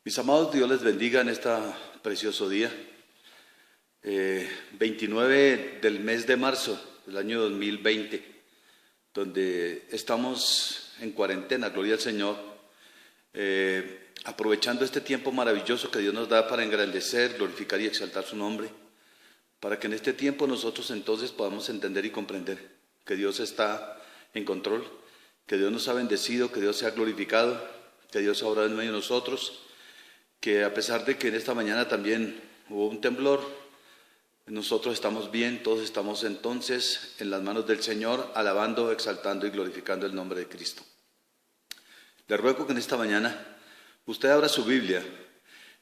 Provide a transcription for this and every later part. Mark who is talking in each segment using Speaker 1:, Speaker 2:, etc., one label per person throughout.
Speaker 1: Mis amados, Dios les bendiga en este precioso día, 29 del mes de marzo del año 2020, donde estamos en cuarentena, gloria al Señor, aprovechando este tiempo maravilloso que Dios nos da para engrandecer, glorificar y exaltar su nombre, para que en este tiempo nosotros entonces podamos entender y comprender que Dios está en control, que Dios nos ha bendecido, que Dios se ha glorificado, que Dios ha obrado en medio de nosotros, que a pesar de que en esta mañana también hubo un temblor, nosotros estamos bien, todos estamos entonces en las manos del Señor, alabando, exaltando y glorificando el nombre de Cristo. Le ruego que en esta mañana usted abra su Biblia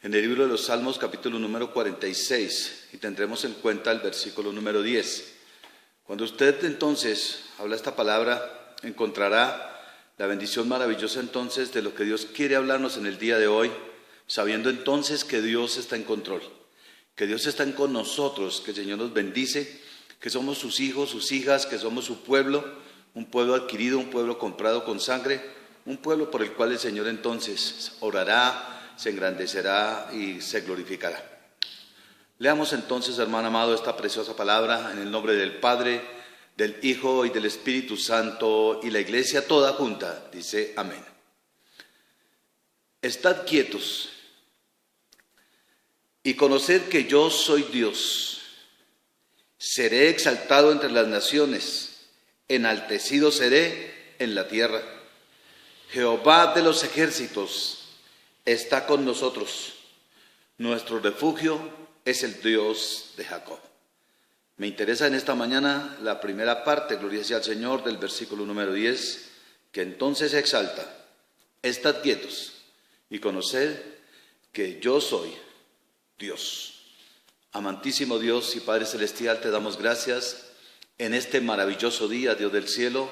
Speaker 1: en el libro de los Salmos, capítulo número 46, y tendremos en cuenta el versículo número 10. Cuando usted entonces habla esta palabra, encontrará la bendición maravillosa entonces de lo que Dios quiere hablarnos en el día de hoy, sabiendo entonces que Dios está en control, que Dios está con nosotros, que el Señor nos bendice, que somos sus hijos, sus hijas, que somos su pueblo, un pueblo adquirido, un pueblo comprado con sangre, un pueblo por el cual el Señor entonces orará, se engrandecerá y se glorificará. Leamos entonces, hermano amado, esta preciosa palabra en el nombre del Padre, del Hijo y del Espíritu Santo, y la iglesia toda junta dice amén. Estad quietos y conoced que yo soy Dios. Seré exaltado entre las naciones, enaltecido seré en la tierra. Jehová de los ejércitos está con nosotros. Nuestro refugio es el Dios de Jacob. Me interesa en esta mañana la primera parte, gloria sea al Señor, del versículo número 10, que entonces exalta: estad quietos y conoced que yo soy Dios. Amantísimo Dios y Padre Celestial, te damos gracias en este maravilloso día, Dios del cielo,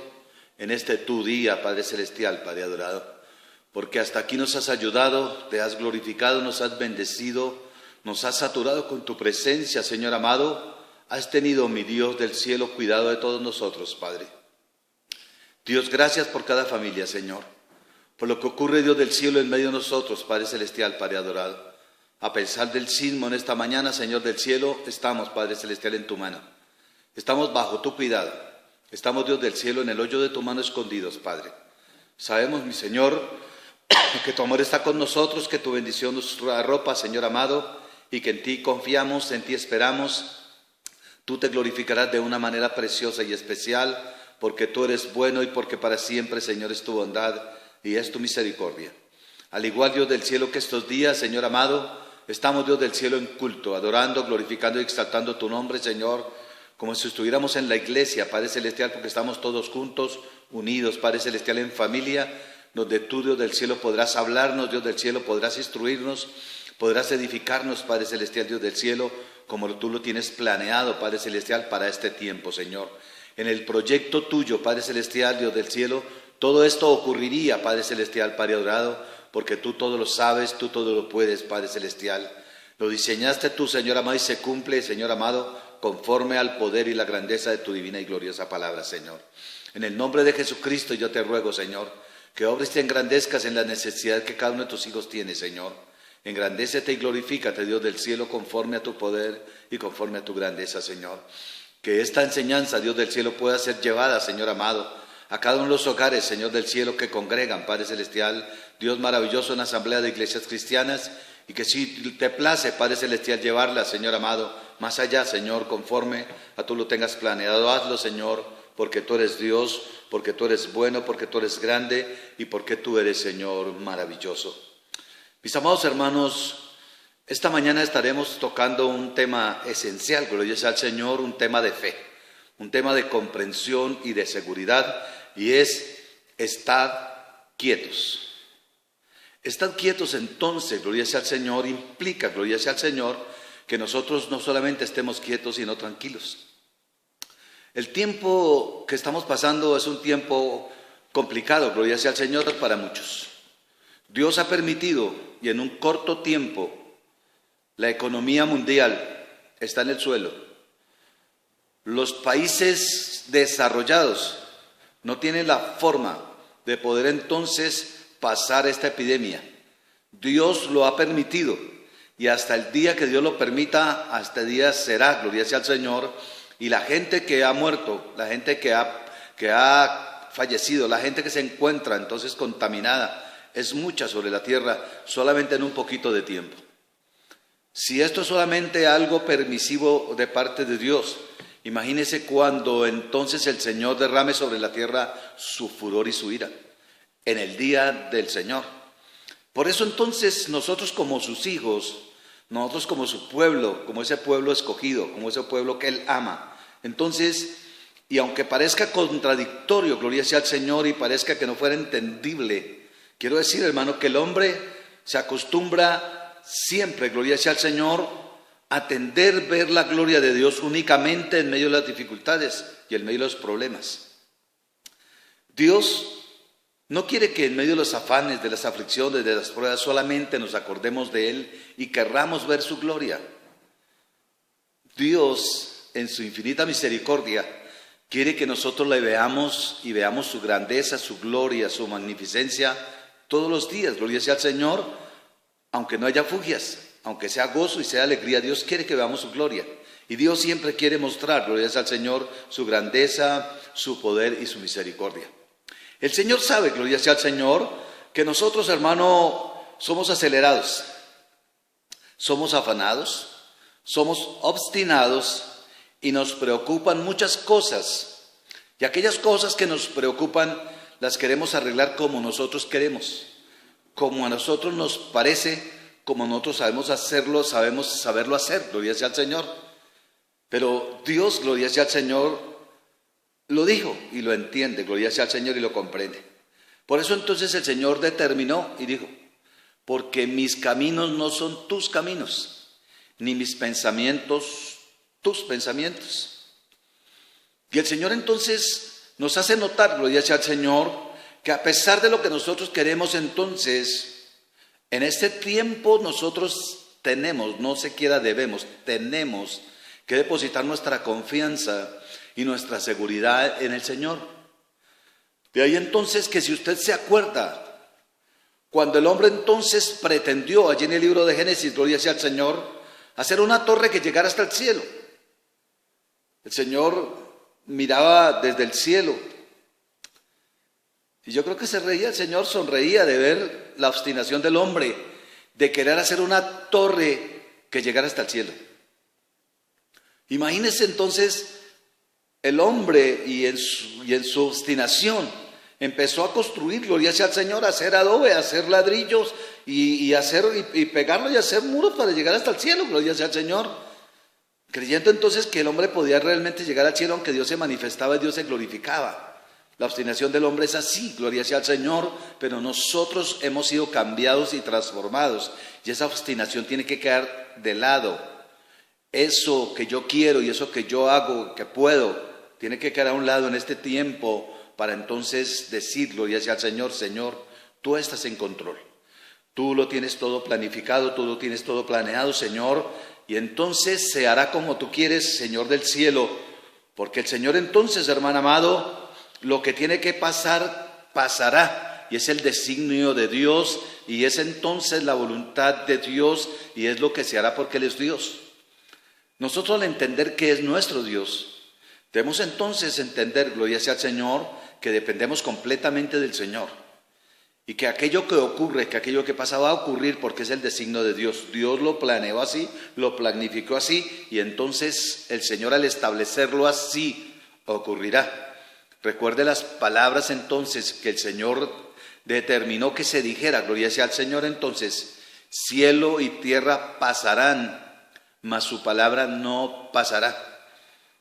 Speaker 1: en este tu día, Padre Celestial, Padre adorado, porque hasta aquí nos has ayudado, te has glorificado, nos has bendecido, nos has saturado con tu presencia, Señor amado. Has tenido, mi Dios del cielo, cuidado de todos nosotros, Padre. Dios, gracias por cada familia, Señor, por lo que ocurre, Dios del cielo, en medio de nosotros, Padre Celestial, Padre adorado. A pesar del sismo en esta mañana, Señor del cielo, estamos, Padre Celestial, en tu mano. Estamos bajo tu cuidado. Estamos, Dios del cielo, en el hoyo de tu mano escondidos, Padre. Sabemos, mi Señor, que tu amor está con nosotros, que tu bendición nos arropa, Señor amado, y que en ti confiamos, en ti esperamos. Tú te glorificarás de una manera preciosa y especial, porque tú eres bueno y porque para siempre, Señor, es tu bondad y es tu misericordia. Al igual, Dios del cielo, que estos días, Señor amado, estamos, Dios del cielo, en culto, adorando, glorificando y exaltando tu nombre, Señor, como si estuviéramos en la iglesia, Padre Celestial, porque estamos todos juntos, unidos, Padre Celestial, en familia, donde tú, Dios del cielo, podrás hablarnos, Dios del cielo, podrás instruirnos, podrás edificarnos, Padre Celestial, Dios del cielo, como tú lo tienes planeado, Padre Celestial, para este tiempo, Señor. En el proyecto tuyo, Padre Celestial, Dios del cielo, todo esto ocurriría, Padre Celestial, Padre adorado, porque tú todo lo sabes, tú todo lo puedes, Padre Celestial. Lo diseñaste tú, Señor amado, y se cumple, Señor amado, conforme al poder y la grandeza de tu divina y gloriosa palabra, Señor. En el nombre de Jesucristo yo te ruego, Señor, que obres y te engrandezcas en la necesidad que cada uno de tus hijos tiene, Señor. Engrandécete y glorifícate, Dios del cielo, conforme a tu poder y conforme a tu grandeza, Señor. Que esta enseñanza, Dios del cielo, pueda ser llevada, Señor amado, a cada uno de los hogares, Señor del cielo, que congregan, Padre Celestial, Dios maravilloso, en la asamblea de iglesias cristianas, y que si te place, Padre Celestial, llevarla, Señor amado, más allá, Señor, conforme a tú lo tengas planeado. Hazlo, Señor, porque tú eres Dios, porque tú eres bueno, porque tú eres grande y porque tú eres, Señor, maravilloso. Mis amados hermanos, esta mañana estaremos tocando un tema esencial, gloria sea al Señor, un tema de fe, un tema de comprensión y de seguridad, y es: estad quietos. Estad quietos entonces, gloria sea al Señor, implica, gloria sea al Señor, que nosotros no solamente estemos quietos, sino tranquilos. El tiempo que estamos pasando es un tiempo complicado, gloria sea al Señor, para muchos. Dios ha permitido, y en un corto tiempo, la economía mundial está en el suelo. Los países desarrollados no tienen la forma de poder entonces pasar esta epidemia. Dios lo ha permitido y hasta el día que Dios lo permita, hasta el día será, gloria sea al Señor. Y la gente que ha muerto, la gente que ha fallecido, la gente que se encuentra entonces contaminada, es mucha sobre la tierra, solamente en un poquito de tiempo. Si esto es solamente algo permisivo de parte de Dios, imagínese cuando entonces el Señor derrame sobre la tierra su furor y su ira, en el día del Señor. Por eso entonces nosotros como sus hijos, nosotros como su pueblo, como ese pueblo escogido, como ese pueblo que Él ama, entonces, y aunque parezca contradictorio, gloria sea al Señor, y parezca que no fuera entendible, quiero decir, hermano, que el hombre se acostumbra siempre, gloria sea al Señor, a tender ver la gloria de Dios únicamente en medio de las dificultades y en medio de los problemas. Dios no quiere que en medio de los afanes, de las aflicciones, de las pruebas, solamente nos acordemos de Él y querramos ver su gloria. Dios, en su infinita misericordia, quiere que nosotros le veamos y veamos su grandeza, su gloria, su magnificencia todos los días. Gloria sea al Señor, aunque no haya fugias, aunque sea gozo y sea alegría, Dios quiere que veamos su gloria. Y Dios siempre quiere mostrar, gloria sea al Señor, su grandeza, su poder y su misericordia. El Señor sabe, gloria sea al Señor, que nosotros, hermano, somos acelerados, somos afanados, somos obstinados y nos preocupan muchas cosas. Y aquellas cosas que nos preocupan las queremos arreglar como nosotros queremos, como a nosotros nos parece, como nosotros sabemos hacerlo, sabemos saberlo hacer, gloria sea al Señor. Pero Dios, gloria sea al Señor, lo dijo y lo entiende, gloria sea al Señor, y lo comprende. Por eso entonces el Señor determinó y dijo: porque mis caminos no son tus caminos, ni mis pensamientos tus pensamientos. Y el Señor entonces nos hace notar, gloria sea al Señor, que a pesar de lo que nosotros queremos, entonces, en este tiempo nosotros tenemos, no siquiera debemos, tenemos que depositar nuestra confianza y nuestra seguridad en el Señor. De ahí entonces que si usted se acuerda, cuando el hombre entonces pretendió, allí en el libro de Génesis, gloria sea al Señor, hacer una torre que llegara hasta el cielo. El Señor miraba desde el cielo y yo creo que se reía, el Señor sonreía de ver la obstinación del hombre de querer hacer una torre que llegara hasta el cielo. Imagínese entonces el hombre y en su obstinación empezó a construir, gloria sea al Señor, a hacer adobe, a hacer ladrillos y pegarlo y hacer muros para llegar hasta el cielo, gloria sea al Señor. Creyendo entonces que el hombre podía realmente llegar al cielo, aunque Dios se manifestaba y Dios se glorificaba. La obstinación del hombre es así, gloria sea al Señor, pero nosotros hemos sido cambiados y transformados, y esa obstinación tiene que quedar de lado. Eso que yo quiero y eso que yo hago, que puedo, tiene que quedar a un lado en este tiempo, para entonces decir, gloria sea al Señor: Señor, tú estás en control, tú lo tienes todo planificado, tú lo tienes todo planeado, Señor, y entonces se hará como tú quieres, Señor del cielo, porque el Señor entonces, hermano amado, lo que tiene que pasar, pasará, y es el designio de Dios, y es entonces la voluntad de Dios, y es lo que se hará porque Él es Dios. Nosotros, al entender que es nuestro Dios, debemos entonces entender, gloria sea al Señor, que dependemos completamente del Señor, y que aquello que ocurre, que aquello que pasa va a ocurrir porque es el designio de Dios. Dios lo planeó así, lo planificó así, y entonces el Señor, al establecerlo así, ocurrirá. Recuerde las palabras entonces que el Señor determinó que se dijera, gloria sea al Señor, entonces: cielo y tierra pasarán, mas su palabra no pasará.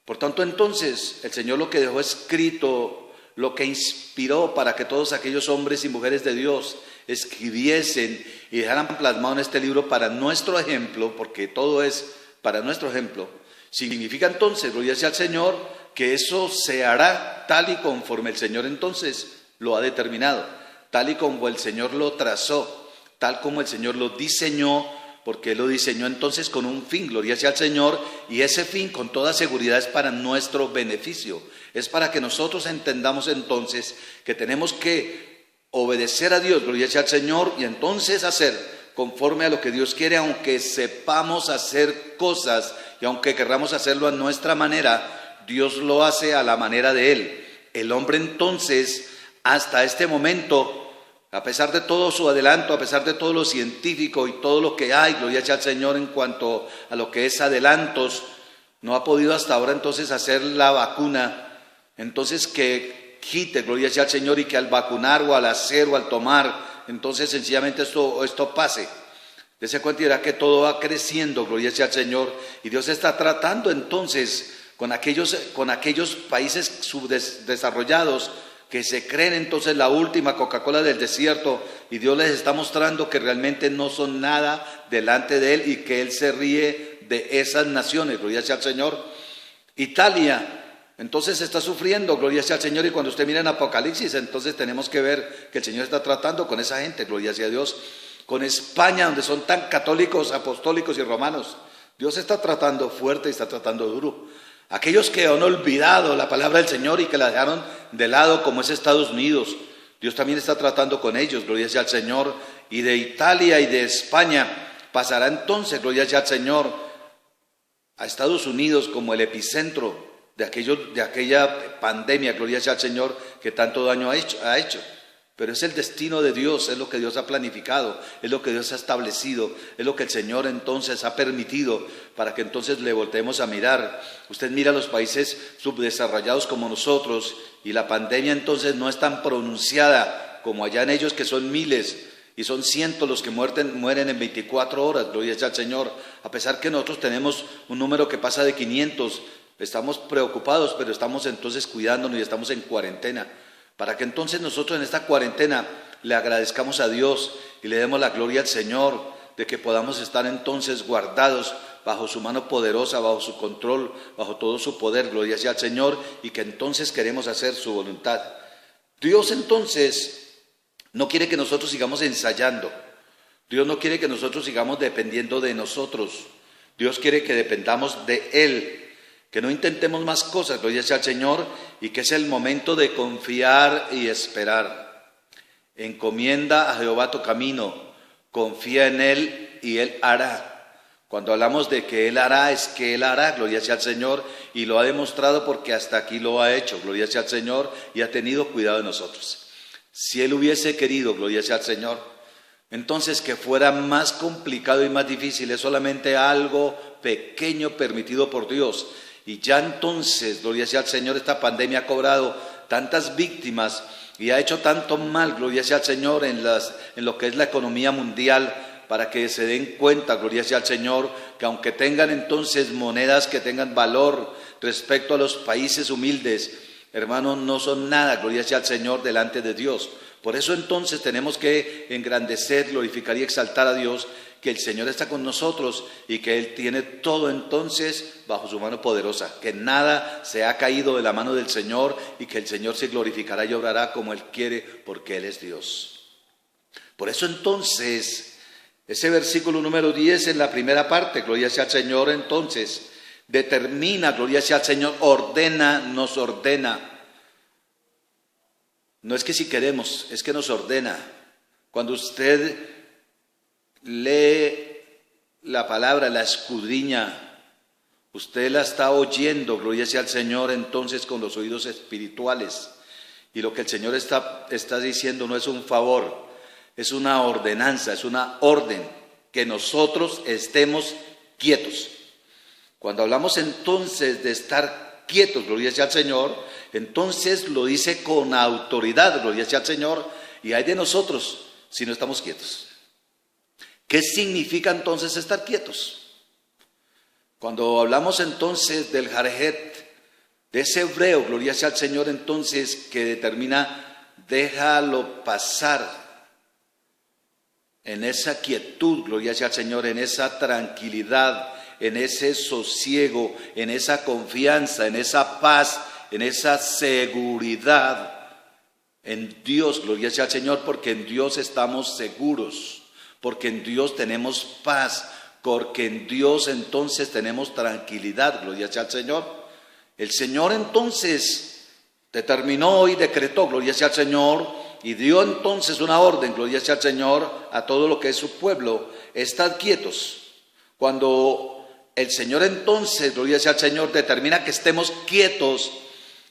Speaker 1: Por tanto, entonces, el Señor lo que dejó escrito, lo que inspiró para que todos aquellos hombres y mujeres de Dios escribiesen y dejaran plasmado en este libro para nuestro ejemplo, porque todo es para nuestro ejemplo, significa entonces, gloria sea al Señor, que eso se hará tal y conforme el Señor entonces lo ha determinado, tal y como el Señor lo trazó, tal como el Señor lo diseñó, porque Él lo diseñó entonces con un fin, gloria sea al Señor, y ese fin con toda seguridad es para nuestro beneficio, es para que nosotros entendamos entonces que tenemos que obedecer a Dios, gloria sea al Señor, y entonces hacer conforme a lo que Dios quiere, aunque sepamos hacer cosas y aunque querramos hacerlo a nuestra manera, Dios lo hace a la manera de Él. El hombre entonces, hasta este momento, a pesar de todo su adelanto, a pesar de todo lo científico y todo lo que hay, gloria sea al Señor en cuanto a lo que es adelantos, no ha podido hasta ahora entonces hacer la vacuna, entonces que quite, gloria sea al Señor, y que al vacunar o al hacer o al tomar, entonces sencillamente esto pase. Dese cuenta y verá que todo va creciendo, gloria sea al Señor, y Dios está tratando entonces con aquellos países subdesarrollados que se creen entonces la última Coca-Cola del desierto, y Dios les está mostrando que realmente no son nada delante de Él y que Él se ríe de esas naciones, gloria sea al Señor. Italia, entonces está sufriendo, gloria sea al Señor, y cuando usted mira en Apocalipsis, entonces tenemos que ver que el Señor está tratando con esa gente, gloria sea a Dios. Con España, donde son tan católicos, apostólicos y romanos, Dios está tratando fuerte y está tratando duro. Aquellos que han olvidado la palabra del Señor y que la dejaron de lado, como es Estados Unidos, Dios también está tratando con ellos, gloria sea al Señor. Y de Italia y de España pasará entonces, gloria sea al Señor, a Estados Unidos como el epicentro de aquella pandemia, gloria sea al Señor, que tanto daño ha hecho. Pero es el destino de Dios, es lo que Dios ha planificado, es lo que Dios ha establecido, es lo que el Señor entonces ha permitido para que entonces le volteemos a mirar. Usted mira los países subdesarrollados como nosotros y la pandemia entonces no es tan pronunciada como allá en ellos, que son miles y son cientos los que mueren en 24 horas, gloria sea al Señor. A pesar que nosotros tenemos un número que pasa de 500, estamos preocupados, pero estamos entonces cuidándonos y estamos en cuarentena. Para que entonces nosotros en esta cuarentena le agradezcamos a Dios y le demos la gloria al Señor de que podamos estar entonces guardados bajo su mano poderosa, bajo su control, bajo todo su poder, gloria sea al Señor, y que entonces queremos hacer su voluntad. Dios entonces no quiere que nosotros sigamos ensayando, Dios no quiere que nosotros sigamos dependiendo de nosotros, Dios quiere que dependamos de Él. Que no intentemos más cosas, gloria sea al Señor, y que es el momento de confiar y esperar. Encomienda a Jehová tu camino, confía en Él y Él hará. Cuando hablamos de que Él hará, es que Él hará, gloria sea al Señor, y lo ha demostrado porque hasta aquí lo ha hecho, gloria sea al Señor, y ha tenido cuidado de nosotros. Si Él hubiese querido, gloria sea al Señor, entonces que fuera más complicado y más difícil, es solamente algo pequeño permitido por Dios. Y ya entonces, gloria sea al Señor, esta pandemia ha cobrado tantas víctimas y ha hecho tanto mal, gloria sea al Señor, en lo que es la economía mundial, para que se den cuenta, gloria sea al Señor, que aunque tengan entonces monedas que tengan valor respecto a los países humildes, hermanos, no son nada, gloria sea al Señor, delante de Dios. Por eso entonces tenemos que engrandecer, glorificar y exaltar a Dios, que el Señor está con nosotros y que Él tiene todo entonces bajo su mano poderosa, que nada se ha caído de la mano del Señor y que el Señor se glorificará y obrará como Él quiere, porque Él es Dios. Por eso entonces, ese versículo número 10 en la primera parte, gloria sea al Señor, entonces, determina, gloria sea al Señor, ordena, nos ordena. No es que si queremos, es que nos ordena. Cuando usted lee la palabra, la escudriña, usted la está oyendo, gloria sea al Señor, entonces con los oídos espirituales. Y lo que el Señor está diciendo no es un favor, es una ordenanza, es una orden, que nosotros estemos quietos. Cuando hablamos entonces de estar quietos, gloria sea al Señor, entonces lo dice con autoridad, gloria sea al Señor, y hay de nosotros si no estamos quietos. ¿Qué significa entonces estar quietos? Cuando hablamos entonces del Jarejet, de ese hebreo, gloria sea al Señor, entonces que determina, déjalo pasar en esa quietud, gloria sea al Señor, en esa tranquilidad, en ese sosiego, en esa confianza, en esa paz, en esa seguridad en Dios, gloria sea al Señor, porque en Dios estamos seguros. Porque en Dios tenemos paz, porque en Dios entonces tenemos tranquilidad, gloria sea al Señor. El Señor entonces determinó y decretó, gloria sea al Señor, y dio entonces una orden, gloria sea al Señor, a todo lo que es su pueblo: estad quietos. Cuando el Señor entonces, gloria sea al Señor, determina que estemos quietos,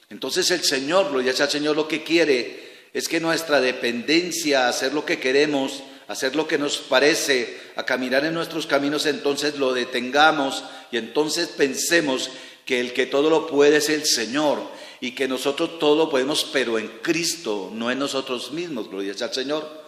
Speaker 1: entonces el Señor, gloria sea al Señor, lo que quiere es que nuestra dependencia, hacer lo que queremos, hacer lo que nos parece, a caminar en nuestros caminos, entonces lo detengamos y entonces pensemos que el que todo lo puede es el Señor y que nosotros todo lo podemos, pero en Cristo, no en nosotros mismos, gloria sea al Señor.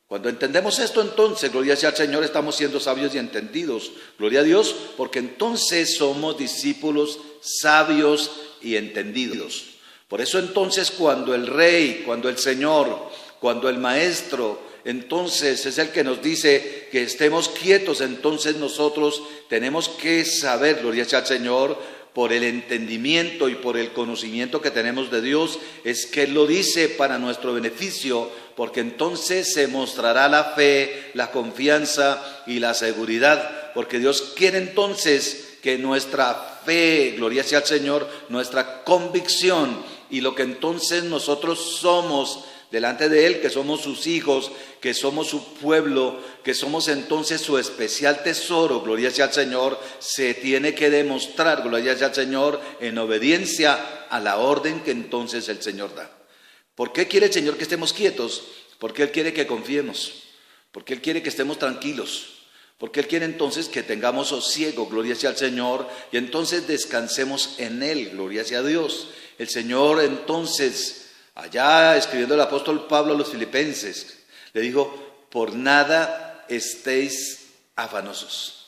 Speaker 1: Cuando entendemos esto, entonces, gloria sea al Señor, estamos siendo sabios y entendidos, gloria a Dios, porque entonces somos discípulos sabios y entendidos. Por eso entonces cuando el Rey, cuando el Señor, cuando el Maestro, entonces es el que nos dice que estemos quietos, entonces nosotros tenemos que saber, gloria sea al Señor, por el entendimiento y por el conocimiento que tenemos de Dios, es que Él lo dice para nuestro beneficio, porque entonces se mostrará la fe, la confianza y la seguridad, porque Dios quiere entonces que nuestra fe, gloria sea al Señor, nuestra convicción y lo que entonces nosotros somos delante de Él, que somos sus hijos, que somos su pueblo, que somos entonces su especial tesoro, gloria sea al Señor, se tiene que demostrar, gloria sea al Señor, en obediencia a la orden que entonces el Señor da. ¿Por qué quiere el Señor que estemos quietos? Porque Él quiere que confiemos, porque Él quiere que estemos tranquilos, porque Él quiere entonces que tengamos sosiego, gloria sea al Señor, y entonces descansemos en Él, gloria sea a Dios. El Señor entonces, allá escribiendo el apóstol Pablo a los filipenses, le dijo: por nada estéis afanosos.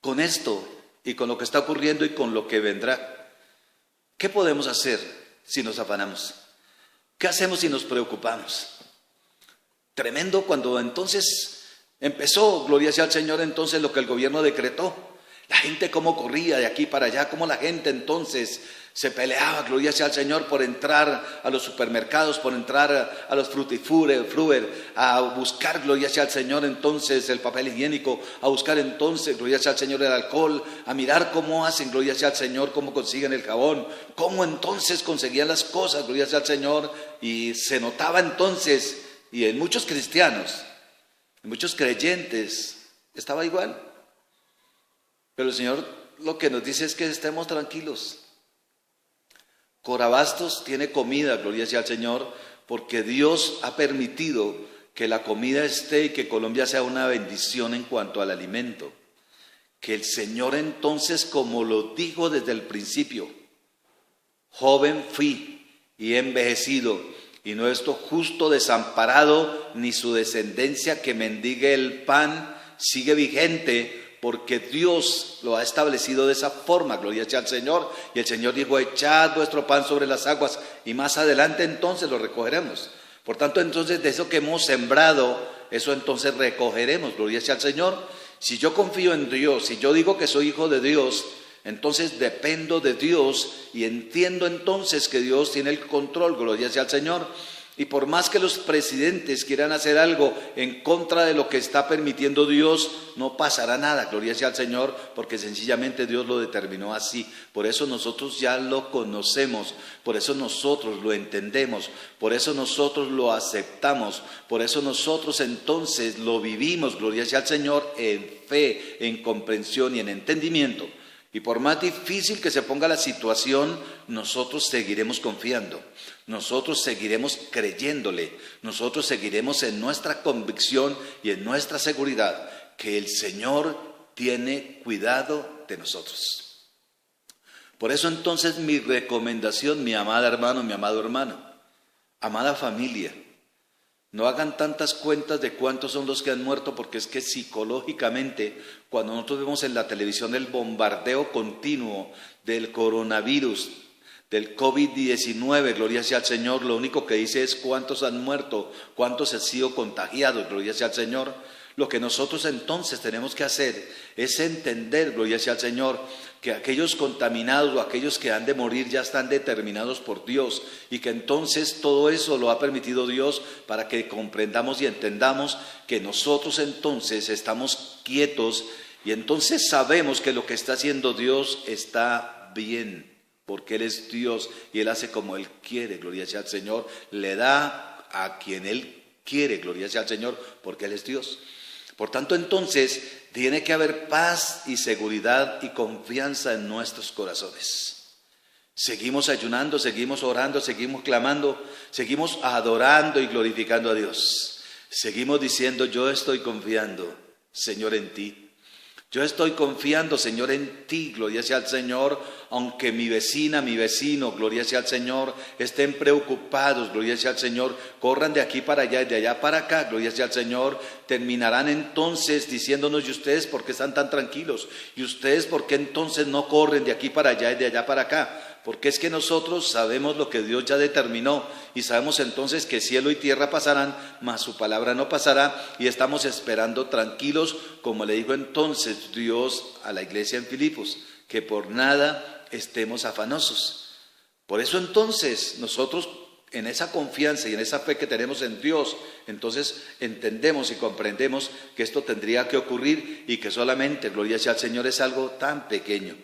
Speaker 1: Con esto y con lo que está ocurriendo y con lo que vendrá, ¿qué podemos hacer si nos afanamos? ¿Qué hacemos si nos preocupamos? Tremendo cuando entonces empezó, gloria sea al Señor, entonces lo que el gobierno decretó. La gente cómo corría de aquí para allá, cómo la gente entonces se peleaba, gloria sea al Señor, por entrar a los supermercados, por entrar a los frutifruer, a buscar, gloria sea al Señor, entonces el papel higiénico, a buscar entonces, gloria sea al Señor, el alcohol, a mirar cómo hacen, gloria sea al Señor, cómo consiguen el jabón, cómo entonces conseguían las cosas, gloria sea al Señor, y se notaba entonces, y en muchos cristianos, en muchos creyentes, estaba igual. Pero el Señor lo que nos dice es que estemos tranquilos. Corabastos tiene comida, gloria sea al Señor, porque Dios ha permitido que la comida esté y que Colombia sea una bendición en cuanto al alimento. Que el Señor entonces, como lo dijo desde el principio: joven fui y he envejecido, y no estoy justo desamparado, ni su descendencia que mendigue el pan, sigue vigente, porque Dios lo ha establecido de esa forma, gloria sea al Señor. Y el Señor dijo: echad vuestro pan sobre las aguas, y más adelante entonces lo recogeremos. Por tanto, entonces de eso que hemos sembrado, eso entonces recogeremos, gloria sea al Señor. Si yo confío en Dios, si yo digo que soy hijo de Dios, entonces dependo de Dios y entiendo entonces que Dios tiene el control, gloria sea al Señor. Y por más que los presidentes quieran hacer algo en contra de lo que está permitiendo Dios, no pasará nada, gloria sea al Señor, porque sencillamente Dios lo determinó así. Por eso nosotros ya lo conocemos, por eso nosotros lo entendemos, por eso nosotros lo aceptamos, por eso nosotros entonces lo vivimos, gloria sea al Señor, en fe, en comprensión y en entendimiento. Y por más difícil que se ponga la situación, nosotros seguiremos confiando, nosotros seguiremos creyéndole, nosotros seguiremos en nuestra convicción y en nuestra seguridad que el Señor tiene cuidado de nosotros. Por eso entonces mi recomendación, mi amada hermano, mi amado hermano, amada familia, no hagan tantas cuentas de cuántos son los que han muerto, porque es que psicológicamente, cuando nosotros vemos en la televisión el bombardeo continuo del coronavirus, del COVID-19, gloria sea al Señor, lo único que dice es cuántos han muerto, cuántos han sido contagiados, gloria sea al Señor. Lo que nosotros entonces tenemos que hacer es entender, gloria sea al Señor, que aquellos contaminados o aquellos que han de morir ya están determinados por Dios y que entonces todo eso lo ha permitido Dios para que comprendamos y entendamos que nosotros entonces estamos quietos y entonces sabemos que lo que está haciendo Dios está bien. porque Él es Dios y Él hace como Él quiere, gloria sea al Señor, le da a quien Él quiere, gloria sea al Señor, porque Él es Dios. Por tanto, entonces, tiene que haber paz y seguridad y confianza en nuestros corazones. Seguimos ayunando, seguimos orando, seguimos clamando, seguimos adorando y glorificando a Dios. Seguimos diciendo, yo estoy confiando, Señor, en ti. Yo estoy confiando, Señor, en ti, gloria sea al Señor, aunque mi vecina, mi vecino, gloria sea al Señor, estén preocupados, gloria sea al Señor, corran de aquí para allá y de allá para acá, gloria sea al Señor, terminarán entonces diciéndonos, ¿y ustedes por qué están tan tranquilos? ¿Y ustedes por qué entonces no corren de aquí para allá y de allá para acá? Porque es que nosotros sabemos lo que Dios ya determinó y sabemos entonces que cielo y tierra pasarán, mas su palabra no pasará y estamos esperando tranquilos, como le dijo entonces Dios a la iglesia en Filipos, que por nada estemos afanosos. Por eso entonces nosotros en esa confianza y en esa fe que tenemos en Dios, entonces entendemos y comprendemos que esto tendría que ocurrir y que solamente, gloria sea al Señor, es algo tan pequeño,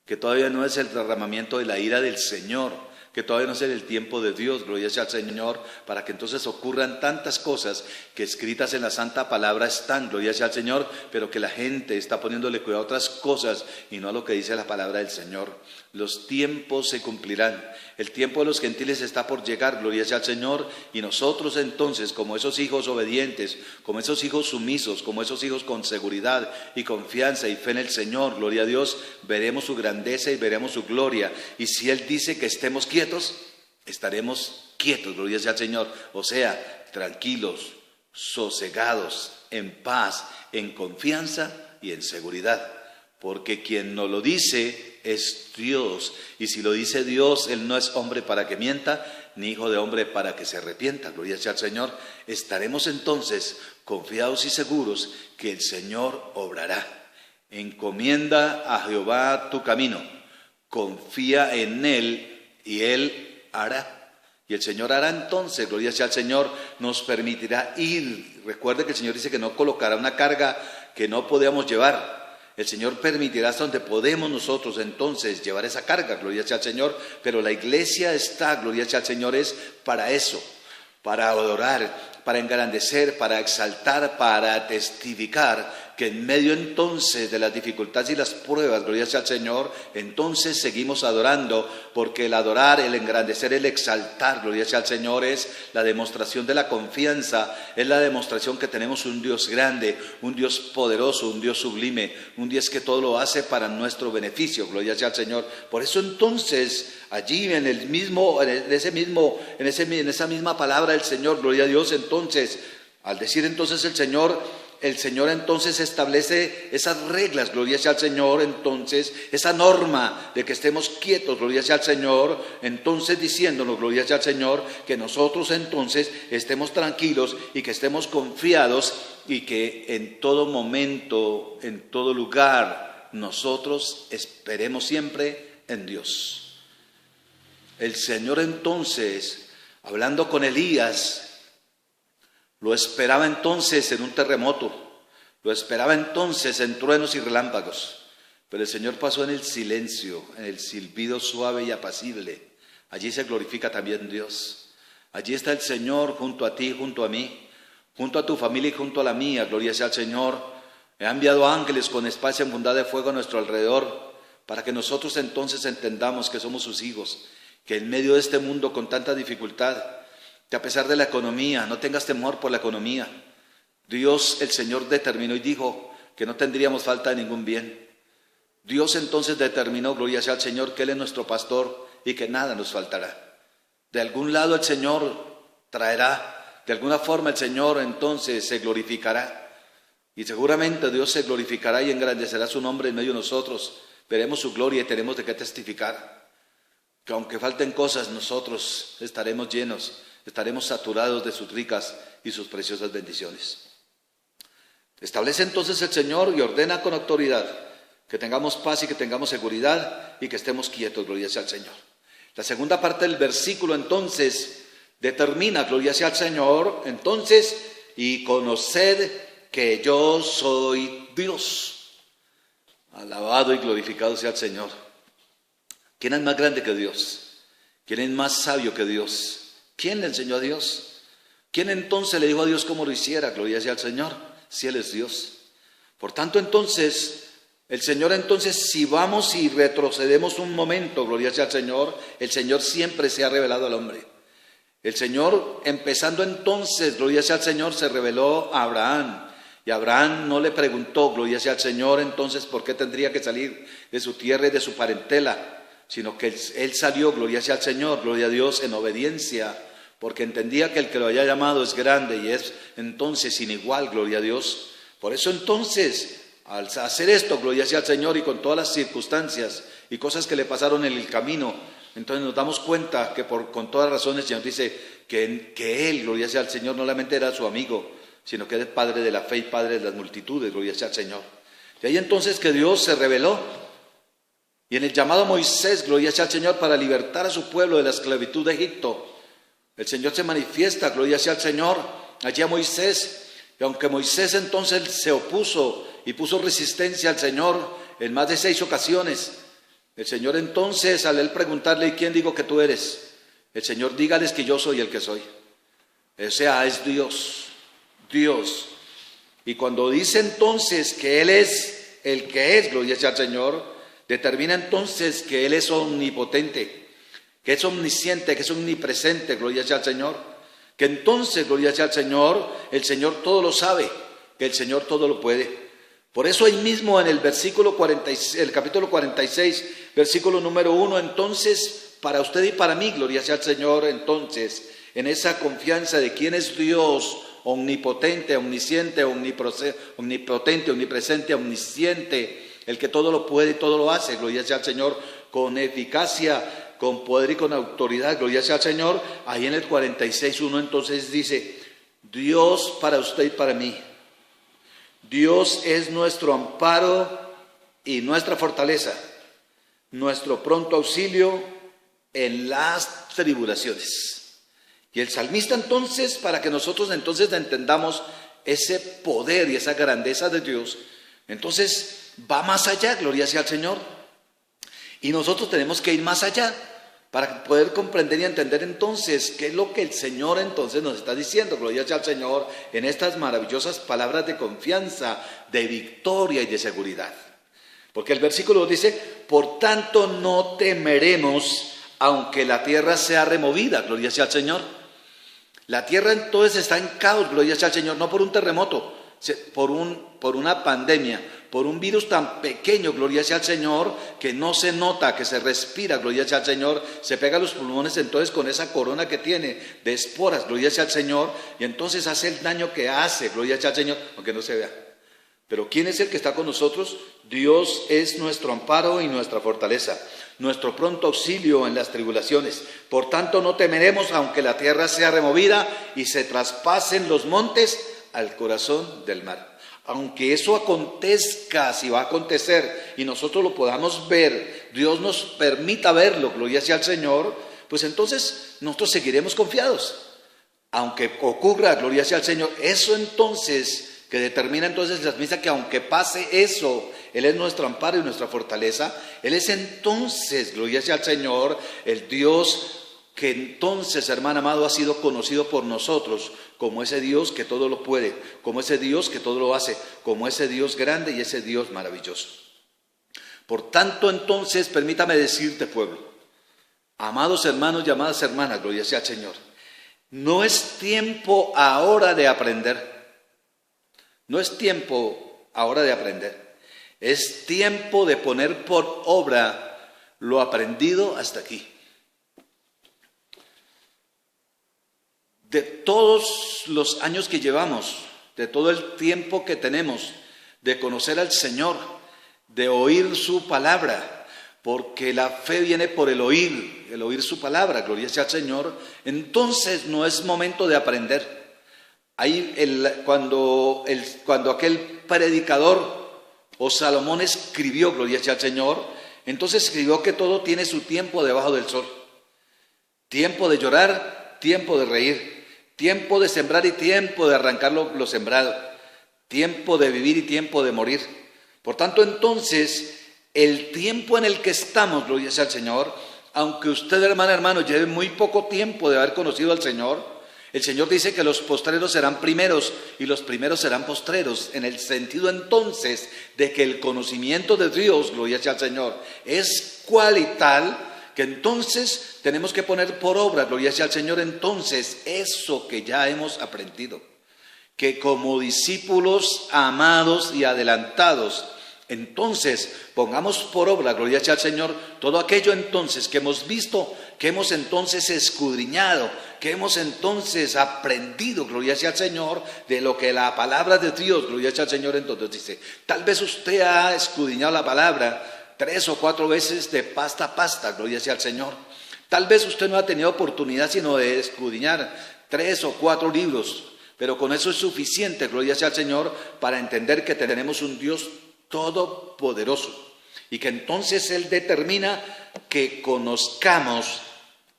Speaker 1: que todavía no es el derramamiento de la ira del Señor, que todavía no es el tiempo de Dios, gloria sea al Señor, para que entonces ocurran tantas cosas que escritas en la Santa Palabra están, gloria sea al Señor, pero que la gente está poniéndole cuidado a otras cosas y no a lo que dice la palabra del Señor. Los tiempos se cumplirán, el tiempo de los gentiles está por llegar, gloria sea al Señor, y nosotros entonces, como esos hijos obedientes, como esos hijos sumisos, como esos hijos con seguridad y confianza y fe en el Señor, gloria a Dios, veremos su grandeza y veremos su gloria, y si Él dice que estemos quietos, estaremos quietos, gloria sea al Señor, o sea, tranquilos, sosegados, en paz, en confianza y en seguridad, porque quien nos lo dice es Dios, y si lo dice Dios, Él no es hombre para que mienta, ni hijo de hombre para que se arrepienta, gloria sea al Señor. Estaremos entonces confiados y seguros que el Señor obrará. Encomienda a Jehová tu camino, confía en Él y Él hará. Y el Señor hará entonces, gloria sea al Señor, nos permitirá ir. Recuerde que el Señor dice que no colocará una carga que no podamos llevar. El Señor permitirá hasta donde podemos nosotros entonces llevar esa carga, gloria sea al Señor, pero la iglesia está, gloria sea al Señor, es para eso, para adorar, para engrandecer, para exaltar, para testificar que en medio entonces de las dificultades y las pruebas, gloria sea al Señor, entonces seguimos adorando, porque el adorar, el engrandecer, el exaltar, gloria sea al Señor, es la demostración de la confianza, es la demostración que tenemos un Dios grande, un Dios poderoso, un Dios sublime, un Dios que todo lo hace para nuestro beneficio, gloria sea al Señor. Por eso entonces, allí en esa misma palabra del Señor, gloria a Dios, entonces, al decir entonces el Señor entonces establece esas reglas, gloria sea al Señor, entonces, esa norma de que estemos quietos, gloria sea al Señor, entonces diciéndonos, gloria sea al Señor, que nosotros entonces estemos tranquilos y que estemos confiados y que en todo momento, en todo lugar, nosotros esperemos siempre en Dios. El Señor entonces, hablando con Elías, lo esperaba entonces en un terremoto, lo esperaba entonces en truenos y relámpagos, pero el Señor pasó en el silencio, en el silbido suave y apacible. Allí se glorifica también Dios. Allí está el Señor junto a ti, junto a mí, junto a tu familia y junto a la mía, gloria sea al Señor. Ha enviado ángeles con espada enfundada de fuego a nuestro alrededor, para que nosotros entonces entendamos que somos sus hijos, que en medio de este mundo con tanta dificultad, que a pesar de la economía, no tengas temor por la economía. Dios, el Señor, determinó y dijo que no tendríamos falta de ningún bien. Dios entonces determinó, gloria sea al Señor, que Él es nuestro pastor y que nada nos faltará. De algún lado el Señor traerá, de alguna forma el Señor entonces se glorificará. Y seguramente Dios se glorificará y engrandecerá su nombre en medio de nosotros. Veremos su gloria y tenemos de qué testificar. Que aunque falten cosas, nosotros estaremos llenos, estaremos saturados de sus ricas y sus preciosas bendiciones. Establece entonces el Señor y ordena con autoridad que tengamos paz y que tengamos seguridad y que estemos quietos, gloria sea al Señor. La segunda parte del versículo entonces determina, gloria sea al Señor, entonces, y conoced que yo soy Dios. Alabado y glorificado sea el Señor. ¿Quién es más grande que Dios? ¿Quién es más sabio que Dios? ¿Quién le enseñó a Dios? ¿Quién entonces le dijo a Dios cómo lo hiciera? Gloria sea al Señor, si Él es Dios. Por tanto, entonces, el Señor entonces, si vamos y retrocedemos un momento, gloria sea al Señor, el Señor siempre se ha revelado al hombre. El Señor, empezando entonces, gloria sea al Señor, se reveló a Abraham. Y Abraham no le preguntó, gloria sea al Señor, entonces, ¿por qué tendría que salir de su tierra y de su parentela? Sino que él salió, gloria sea al Señor, gloria a Dios, en obediencia, porque entendía que el que lo haya llamado es grande y es entonces sin igual, gloria a Dios. Por eso entonces, al hacer esto, gloria sea al Señor, y con todas las circunstancias y cosas que le pasaron en el camino, entonces nos damos cuenta que con todas razones el Señor dice que Él, gloria sea al Señor, no solamente era su amigo, sino que era el Padre de la fe y Padre de las multitudes, gloria sea al Señor. De ahí entonces que Dios se reveló, y en el llamado a Moisés, gloria sea al Señor, para libertar a su pueblo de la esclavitud de Egipto, el Señor se manifiesta, gloria sea al Señor, allí a Moisés. Y aunque Moisés entonces se opuso y puso resistencia al Señor en más de 6 ocasiones, el Señor entonces, al él preguntarle, ¿y quién digo que tú eres? El Señor, dígales que yo soy el que soy. O sea, es Dios, Dios. Y cuando dice entonces que Él es el que es, gloria sea al Señor, determina entonces que Él es omnipotente, que es omnisciente, que es omnipresente, gloria sea al Señor. Que entonces, gloria sea al Señor, el Señor todo lo sabe, que el Señor todo lo puede. Por eso ahí mismo en el versículo 46, el capítulo 46, versículo número 1, entonces, para usted y para mí, gloria sea al Señor, entonces, en esa confianza de quién es Dios, omnipotente, omnisciente, omnipotente, omnipresente, omnisciente, el que todo lo puede y todo lo hace, gloria sea al Señor, con eficacia, con poder y con autoridad, gloria sea al Señor. Ahí en el 46:1 entonces dice, Dios para usted y para mí, Dios es nuestro amparo y nuestra fortaleza, nuestro pronto auxilio en las tribulaciones. Y el salmista entonces, para que nosotros entonces entendamos ese poder y esa grandeza de Dios, entonces va más allá, gloria sea al Señor. Y nosotros tenemos que ir más allá para poder comprender y entender entonces qué es lo que el Señor entonces nos está diciendo, gloria sea al Señor, en estas maravillosas palabras de confianza, de victoria y de seguridad. Porque el versículo dice, por tanto no temeremos aunque la tierra sea removida, gloria sea al Señor. La tierra entonces está en caos, gloria sea al Señor, no por un terremoto, por una pandemia, por un virus tan pequeño, gloria sea al Señor, que no se nota, que se respira, gloria sea al Señor, se pega a los pulmones entonces con esa corona que tiene de esporas, gloria sea al Señor, y entonces hace el daño que hace, gloria sea al Señor, aunque no se vea. Pero ¿quién es el que está con nosotros? Dios es nuestro amparo y nuestra fortaleza, nuestro pronto auxilio en las tribulaciones. Por tanto no temeremos aunque la tierra sea removida y se traspasen los montes al corazón del mar. Aunque eso acontezca, si va a acontecer, y nosotros lo podamos ver, Dios nos permita verlo, gloria sea al Señor, pues entonces nosotros seguiremos confiados. Aunque ocurra, gloria sea al Señor, eso entonces, que determina entonces la misa que aunque pase eso, Él es nuestro amparo y nuestra fortaleza, Él es entonces, gloria sea al Señor, el Dios que entonces, hermano amado, ha sido conocido por nosotros como ese Dios que todo lo puede, como ese Dios que todo lo hace, como ese Dios grande y ese Dios maravilloso. Por tanto, entonces, permítame decirte, pueblo, amados hermanos y amadas hermanas, gloria sea al Señor, no es tiempo ahora de aprender, no es tiempo ahora de aprender, es tiempo de poner por obra lo aprendido hasta aquí. De todos los años que llevamos, de todo el tiempo que tenemos de conocer al Señor, de oír su palabra, porque la fe viene por el oír su palabra, gloria sea al Señor, entonces no es momento de aprender. Ahí cuando aquel predicador o Salomón escribió, gloria sea al Señor, entonces escribió que todo tiene su tiempo debajo del sol. Tiempo de llorar, tiempo de reír. Tiempo de sembrar y tiempo de arrancar lo sembrado. Tiempo de vivir y tiempo de morir. Por tanto, entonces, el tiempo en el que estamos, gloria sea al Señor, aunque usted, hermano, lleve muy poco tiempo de haber conocido al Señor, el Señor dice que los postreros serán primeros y los primeros serán postreros, en el sentido entonces de que el conocimiento de Dios, gloria sea al Señor, es cual y tal que entonces tenemos que poner por obra, gloria sea al Señor, entonces eso que ya hemos aprendido, que como discípulos amados y adelantados, entonces pongamos por obra, gloria sea al Señor, todo aquello entonces que hemos visto, que hemos entonces escudriñado, que hemos entonces aprendido, gloria sea al Señor, de lo que la palabra de Dios, gloria sea al Señor, entonces dice, tal vez usted ha escudriñado la palabra 3 o 4 veces de pasta a pasta, gloria sea al Señor. Tal vez usted no ha tenido oportunidad sino de escudriñar 3 o 4 libros, pero con eso es suficiente, gloria sea al Señor, para entender que tenemos un Dios todopoderoso y que entonces Él determina que conozcamos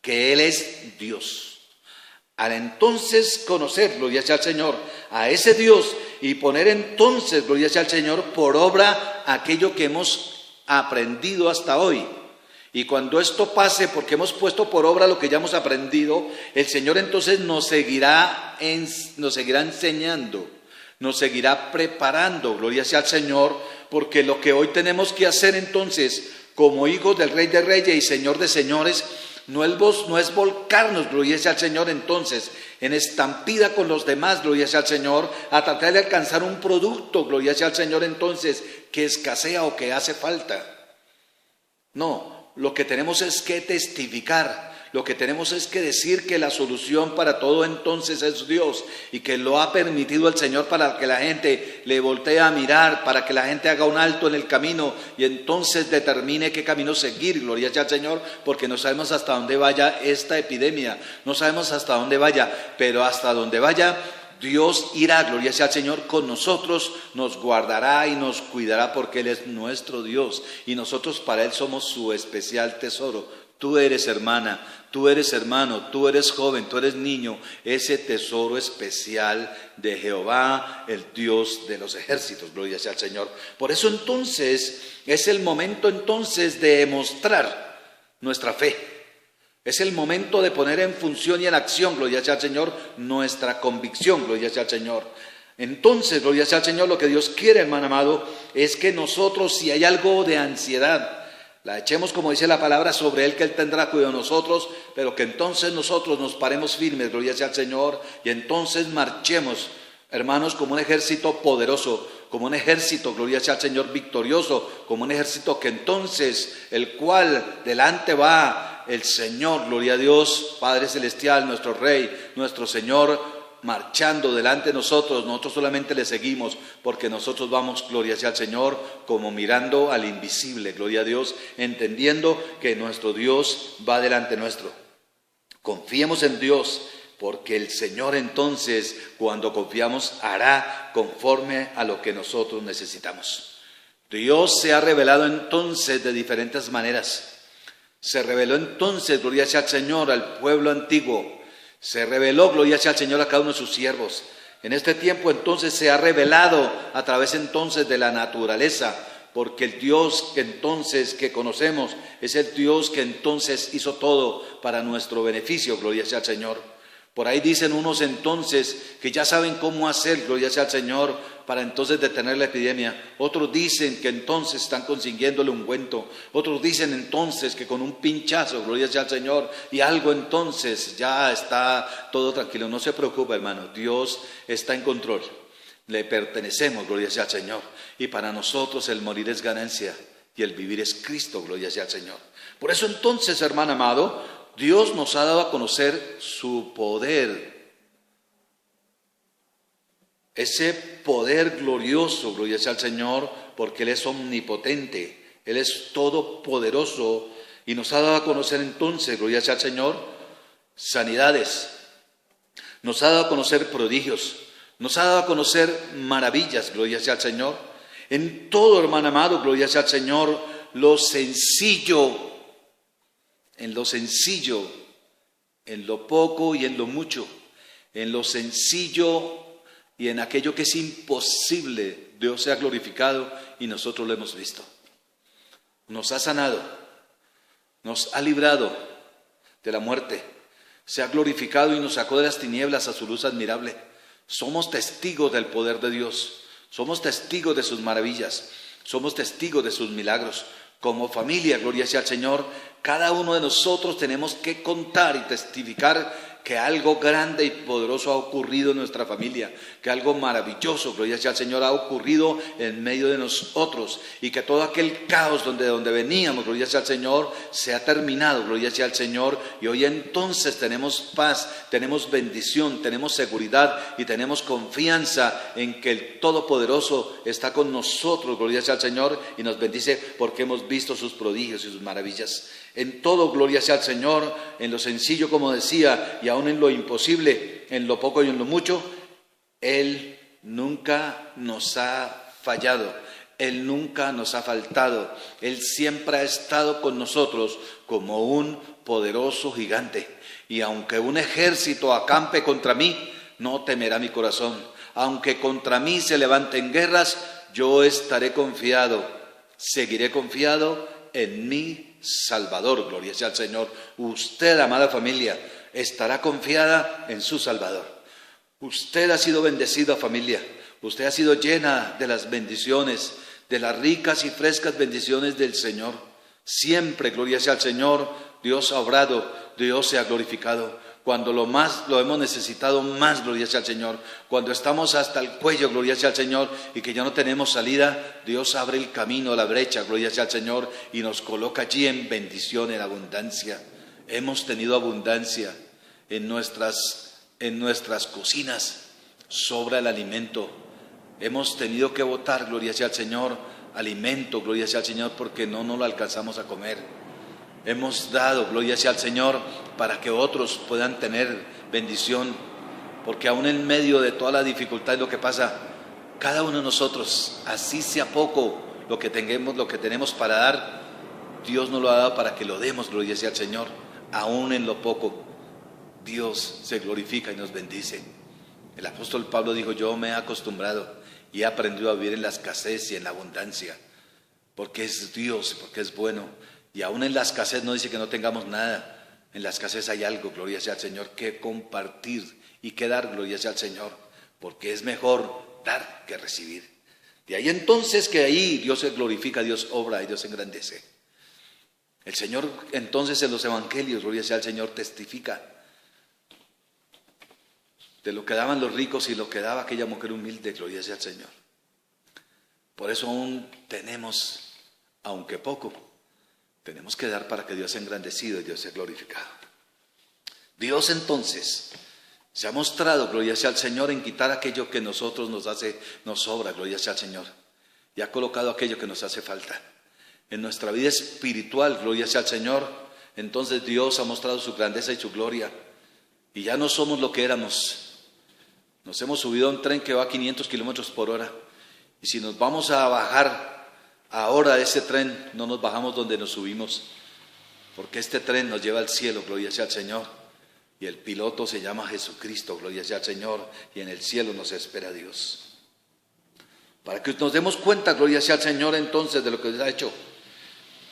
Speaker 1: que Él es Dios. Al entonces conocer, gloria sea al Señor, a ese Dios y poner entonces, gloria sea al Señor, por obra aquello que hemos aprendido hasta hoy. Y cuando esto pase, porque hemos puesto por obra lo que ya hemos aprendido, el Señor entonces nos seguirá enseñando, nos seguirá preparando, gloria sea al Señor, porque lo que hoy tenemos que hacer entonces, como hijos del Rey de Reyes y Señor de Señores, no es volcarnos, gloria sea al Señor, entonces, en estampida con los demás, gloria sea al Señor, a tratar de alcanzar un producto, gloria sea al Señor, entonces, que escasea o que hace falta. No, lo que tenemos es que testificar, lo que tenemos es que decir que la solución para todo entonces es Dios y que lo ha permitido el Señor para que la gente le voltee a mirar, para que la gente haga un alto en el camino y entonces determine qué camino seguir, gloria sea al Señor, porque no sabemos hasta dónde vaya esta epidemia, no sabemos hasta dónde vaya, pero hasta donde vaya, Dios irá, gloria sea al Señor, con nosotros, nos guardará y nos cuidará porque Él es nuestro Dios y nosotros para Él somos su especial tesoro. Tú eres hermana, tú eres hermano, tú eres joven, tú eres niño, ese tesoro especial de Jehová, el Dios de los ejércitos, gloria sea al Señor. Por eso entonces es el momento entonces de mostrar nuestra fe. Es el momento de poner en función y en acción, gloria sea al Señor, nuestra convicción, gloria sea al Señor. Entonces, gloria sea al Señor, lo que Dios quiere, hermano amado, es que nosotros, si hay algo de ansiedad, la echemos, como dice la palabra, sobre Él, que Él tendrá cuidado de nosotros, pero que entonces nosotros nos paremos firmes, gloria sea al Señor, y entonces marchemos, hermanos, como un ejército poderoso, como un ejército, gloria sea al Señor, victorioso, como un ejército que entonces, el cual delante va el Señor, gloria a Dios, Padre Celestial, nuestro Rey, nuestro Señor, marchando delante de nosotros solamente le seguimos, porque nosotros vamos, gloria sea al Señor, como mirando al invisible, gloria a Dios, entendiendo que nuestro Dios va delante nuestro. Confiemos en Dios, porque el Señor entonces, cuando confiamos, hará conforme a lo que nosotros necesitamos. Dios se ha revelado entonces de diferentes maneras. Se reveló entonces, gloria sea al Señor, al pueblo antiguo. Se reveló, gloria sea al Señor, a cada uno de sus siervos. En este tiempo entonces se ha revelado a través entonces de la naturaleza, porque el Dios que entonces que conocemos es el Dios que entonces hizo todo para nuestro beneficio, gloria sea al Señor. Por ahí dicen unos entonces que ya saben cómo hacer, gloria sea al Señor, para entonces detener la epidemia. Otros dicen que entonces están consiguiendo el ungüento. Otros dicen entonces que con un pinchazo, gloria sea al Señor, y algo entonces ya está todo tranquilo. No se preocupe, hermano, Dios está en control. Le pertenecemos, gloria sea al Señor. Y para nosotros el morir es ganancia y el vivir es Cristo, gloria sea al Señor. Por eso entonces, hermano amado, Dios nos ha dado a conocer su poder, ese poder glorioso, gloria sea al Señor, porque Él es omnipotente, Él es todopoderoso y nos ha dado a conocer entonces, gloria sea al Señor, sanidades, nos ha dado a conocer prodigios, nos ha dado a conocer maravillas, gloria sea al Señor. En todo, hermano amado, gloria sea al Señor, lo sencillo, en lo poco y en lo mucho, en lo sencillo y en aquello que es imposible, Dios sea glorificado y nosotros lo hemos visto. nos ha sanado, nos ha librado de la muerte, se ha glorificado y nos sacó de las tinieblas a su luz admirable. Somos testigos del poder de Dios, somos testigos de sus maravillas, somos testigos de sus milagros. Como familia, gloria sea al Señor, cada uno de nosotros tenemos que contar y testificar que algo grande y poderoso ha ocurrido en nuestra familia, que algo maravilloso, gloria sea al Señor, ha ocurrido en medio de nosotros, y que todo aquel caos donde veníamos, gloria sea al Señor, se ha terminado, gloria sea al Señor, y hoy entonces tenemos paz, tenemos bendición, tenemos seguridad y tenemos confianza en que el Todopoderoso está con nosotros, gloria sea al Señor, y nos bendice porque hemos visto sus prodigios y sus maravillas. En todo, gloria sea al Señor, en lo sencillo, como decía, y aún en lo imposible, en lo poco y en lo mucho, Él nunca nos ha fallado, Él nunca nos ha faltado, Él siempre ha estado con nosotros como un poderoso gigante. Y aunque un ejército acampe contra mí, no temerá mi corazón. Aunque contra mí se levanten guerras, yo estaré confiado, seguiré confiado en mi Salvador, gloria sea al Señor. Usted, amada familia, estará confiada en su Salvador. Usted ha sido bendecida, familia. Usted ha sido llena de las bendiciones, de las ricas y frescas bendiciones del Señor. Siempre, gloria sea al Señor, Dios ha obrado, Dios se ha glorificado. Cuando lo hemos necesitado más, gloria sea al Señor. Cuando estamos hasta el cuello, gloria sea al Señor, y que ya no tenemos salida, Dios abre el camino, la brecha, gloria sea al Señor, y nos coloca allí en bendición, en abundancia. Hemos tenido abundancia en nuestras cocinas, sobra el alimento. Hemos tenido que botar, gloria sea al Señor, alimento, gloria sea al Señor, porque no nos lo alcanzamos a comer. Hemos dado, gloria sea al Señor, para que otros puedan tener bendición, porque aún en medio de toda la dificultad y lo que pasa, cada uno de nosotros, así sea poco lo que tenemos para dar, Dios nos lo ha dado para que lo demos, gloria sea al Señor. Aún en lo poco, Dios se glorifica y nos bendice. El apóstol Pablo dijo: yo me he acostumbrado y he aprendido a vivir en la escasez y en la abundancia, porque es Dios, porque es bueno. Y aún en la escasez no dice que no tengamos nada. En la escasez hay algo, gloria sea al Señor, que compartir y que dar, gloria sea al Señor, porque es mejor dar que recibir. De ahí entonces que ahí Dios se glorifica, Dios obra y Dios se engrandece. El Señor entonces en los evangelios, gloria sea al Señor, testifica de lo que daban los ricos y lo que daba aquella mujer humilde, gloria sea al Señor. Por eso aún tenemos, aunque poco, tenemos que dar para que Dios sea engrandecido y Dios sea glorificado. Dios entonces se ha mostrado, gloria sea al Señor, en quitar aquello que nos sobra, gloria sea al Señor, y ha colocado aquello que nos hace falta. En nuestra vida espiritual, gloria sea al Señor, entonces Dios ha mostrado su grandeza y su gloria, y ya no somos lo que éramos. Nos hemos subido a un tren que va a 500 kilómetros por hora, y si nos vamos a bajar ahora de ese tren, no nos bajamos donde nos subimos, porque este tren nos lleva al cielo, gloria sea al Señor, y el piloto se llama Jesucristo, gloria sea al Señor, y en el cielo nos espera Dios. Para que nos demos cuenta, gloria sea al Señor, entonces, de lo que Dios ha hecho.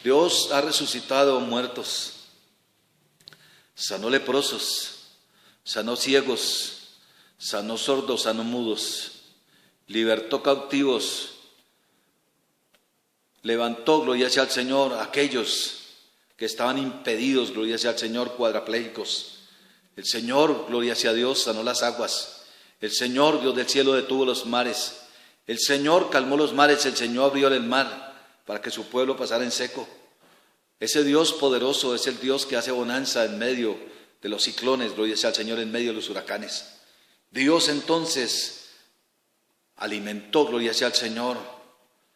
Speaker 1: Dios ha resucitado muertos, sanó leprosos, sanó ciegos, sanó sordos, sanó mudos, libertó cautivos, levantó, gloria sea al Señor, a aquellos que estaban impedidos, gloria sea al Señor, cuadraplégicos. El Señor, gloria sea a Dios, sanó las aguas. El Señor, Dios del cielo, detuvo los mares. El Señor calmó los mares, el Señor abrió el mar para que su pueblo pasara en seco. Ese Dios poderoso es el Dios que hace bonanza en medio de los ciclones, gloria sea al Señor, en medio de los huracanes. Dios entonces alimentó, gloria sea al Señor,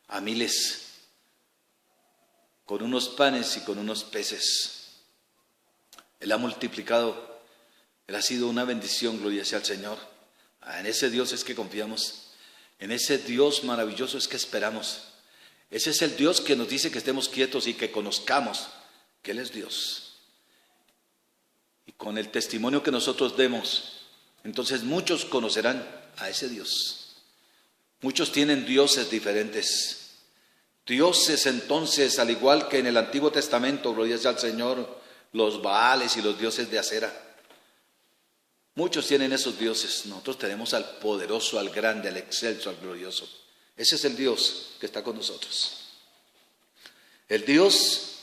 Speaker 1: a miles, con unos panes y con unos peces. Él ha multiplicado, Él ha sido una bendición, gloria sea al Señor. En ese Dios es que confiamos, en ese Dios maravilloso es que esperamos. Ese es el Dios que nos dice que estemos quietos y que conozcamos que Él es Dios. Y con el testimonio que nosotros demos, entonces muchos conocerán a ese Dios. Muchos tienen dioses diferentes. dioses entonces, al igual que en el Antiguo Testamento, gloria sea al Señor, los Baales y los dioses de acera. Muchos tienen esos dioses, nosotros tenemos al poderoso, al grande, al excelso, al glorioso. Ese es el Dios que está con nosotros. El Dios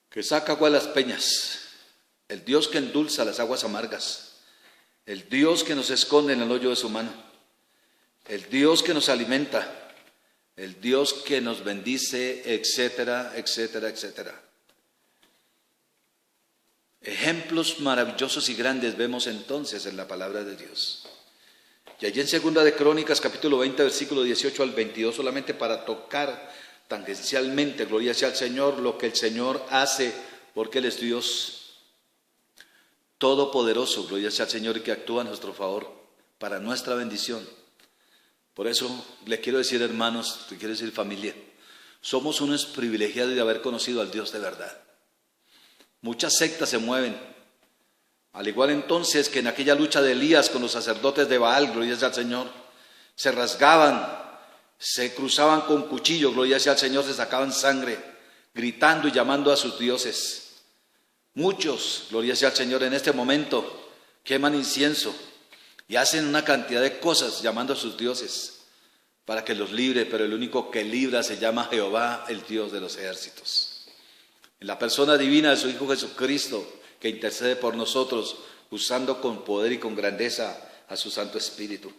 Speaker 1: que saca agua de las peñas, el Dios que endulza las aguas amargas, el Dios que nos esconde en el hoyo de su mano, el Dios que nos alimenta, el Dios que nos bendice, etcétera, etcétera, etcétera. Ejemplos maravillosos y grandes vemos entonces en la palabra de Dios. Y allí en Segunda de Crónicas, capítulo 20, versículo 18 al 22, solamente para tocar tangencialmente, gloria sea al Señor, lo que el Señor hace, porque Él es Dios todopoderoso, gloria sea al Señor, y que actúa a nuestro favor, para nuestra bendición. Por eso le quiero decir, hermanos, le quiero decir, familia, somos unos privilegiados de haber conocido al Dios de verdad. Muchas sectas se mueven, al igual entonces que en aquella lucha de Elías con los sacerdotes de Baal, gloria sea al Señor, se rasgaban, se cruzaban con cuchillo, gloria sea al Señor, se sacaban sangre, gritando y llamando a sus dioses. Muchos, gloria sea al Señor, en este momento queman incienso y hacen una cantidad de cosas llamando a sus dioses para que los libre, pero el único que libra se llama Jehová, el Dios de los ejércitos. En la persona divina de su Hijo Jesucristo, que intercede por nosotros, usando con poder y con grandeza a su Santo Espíritu.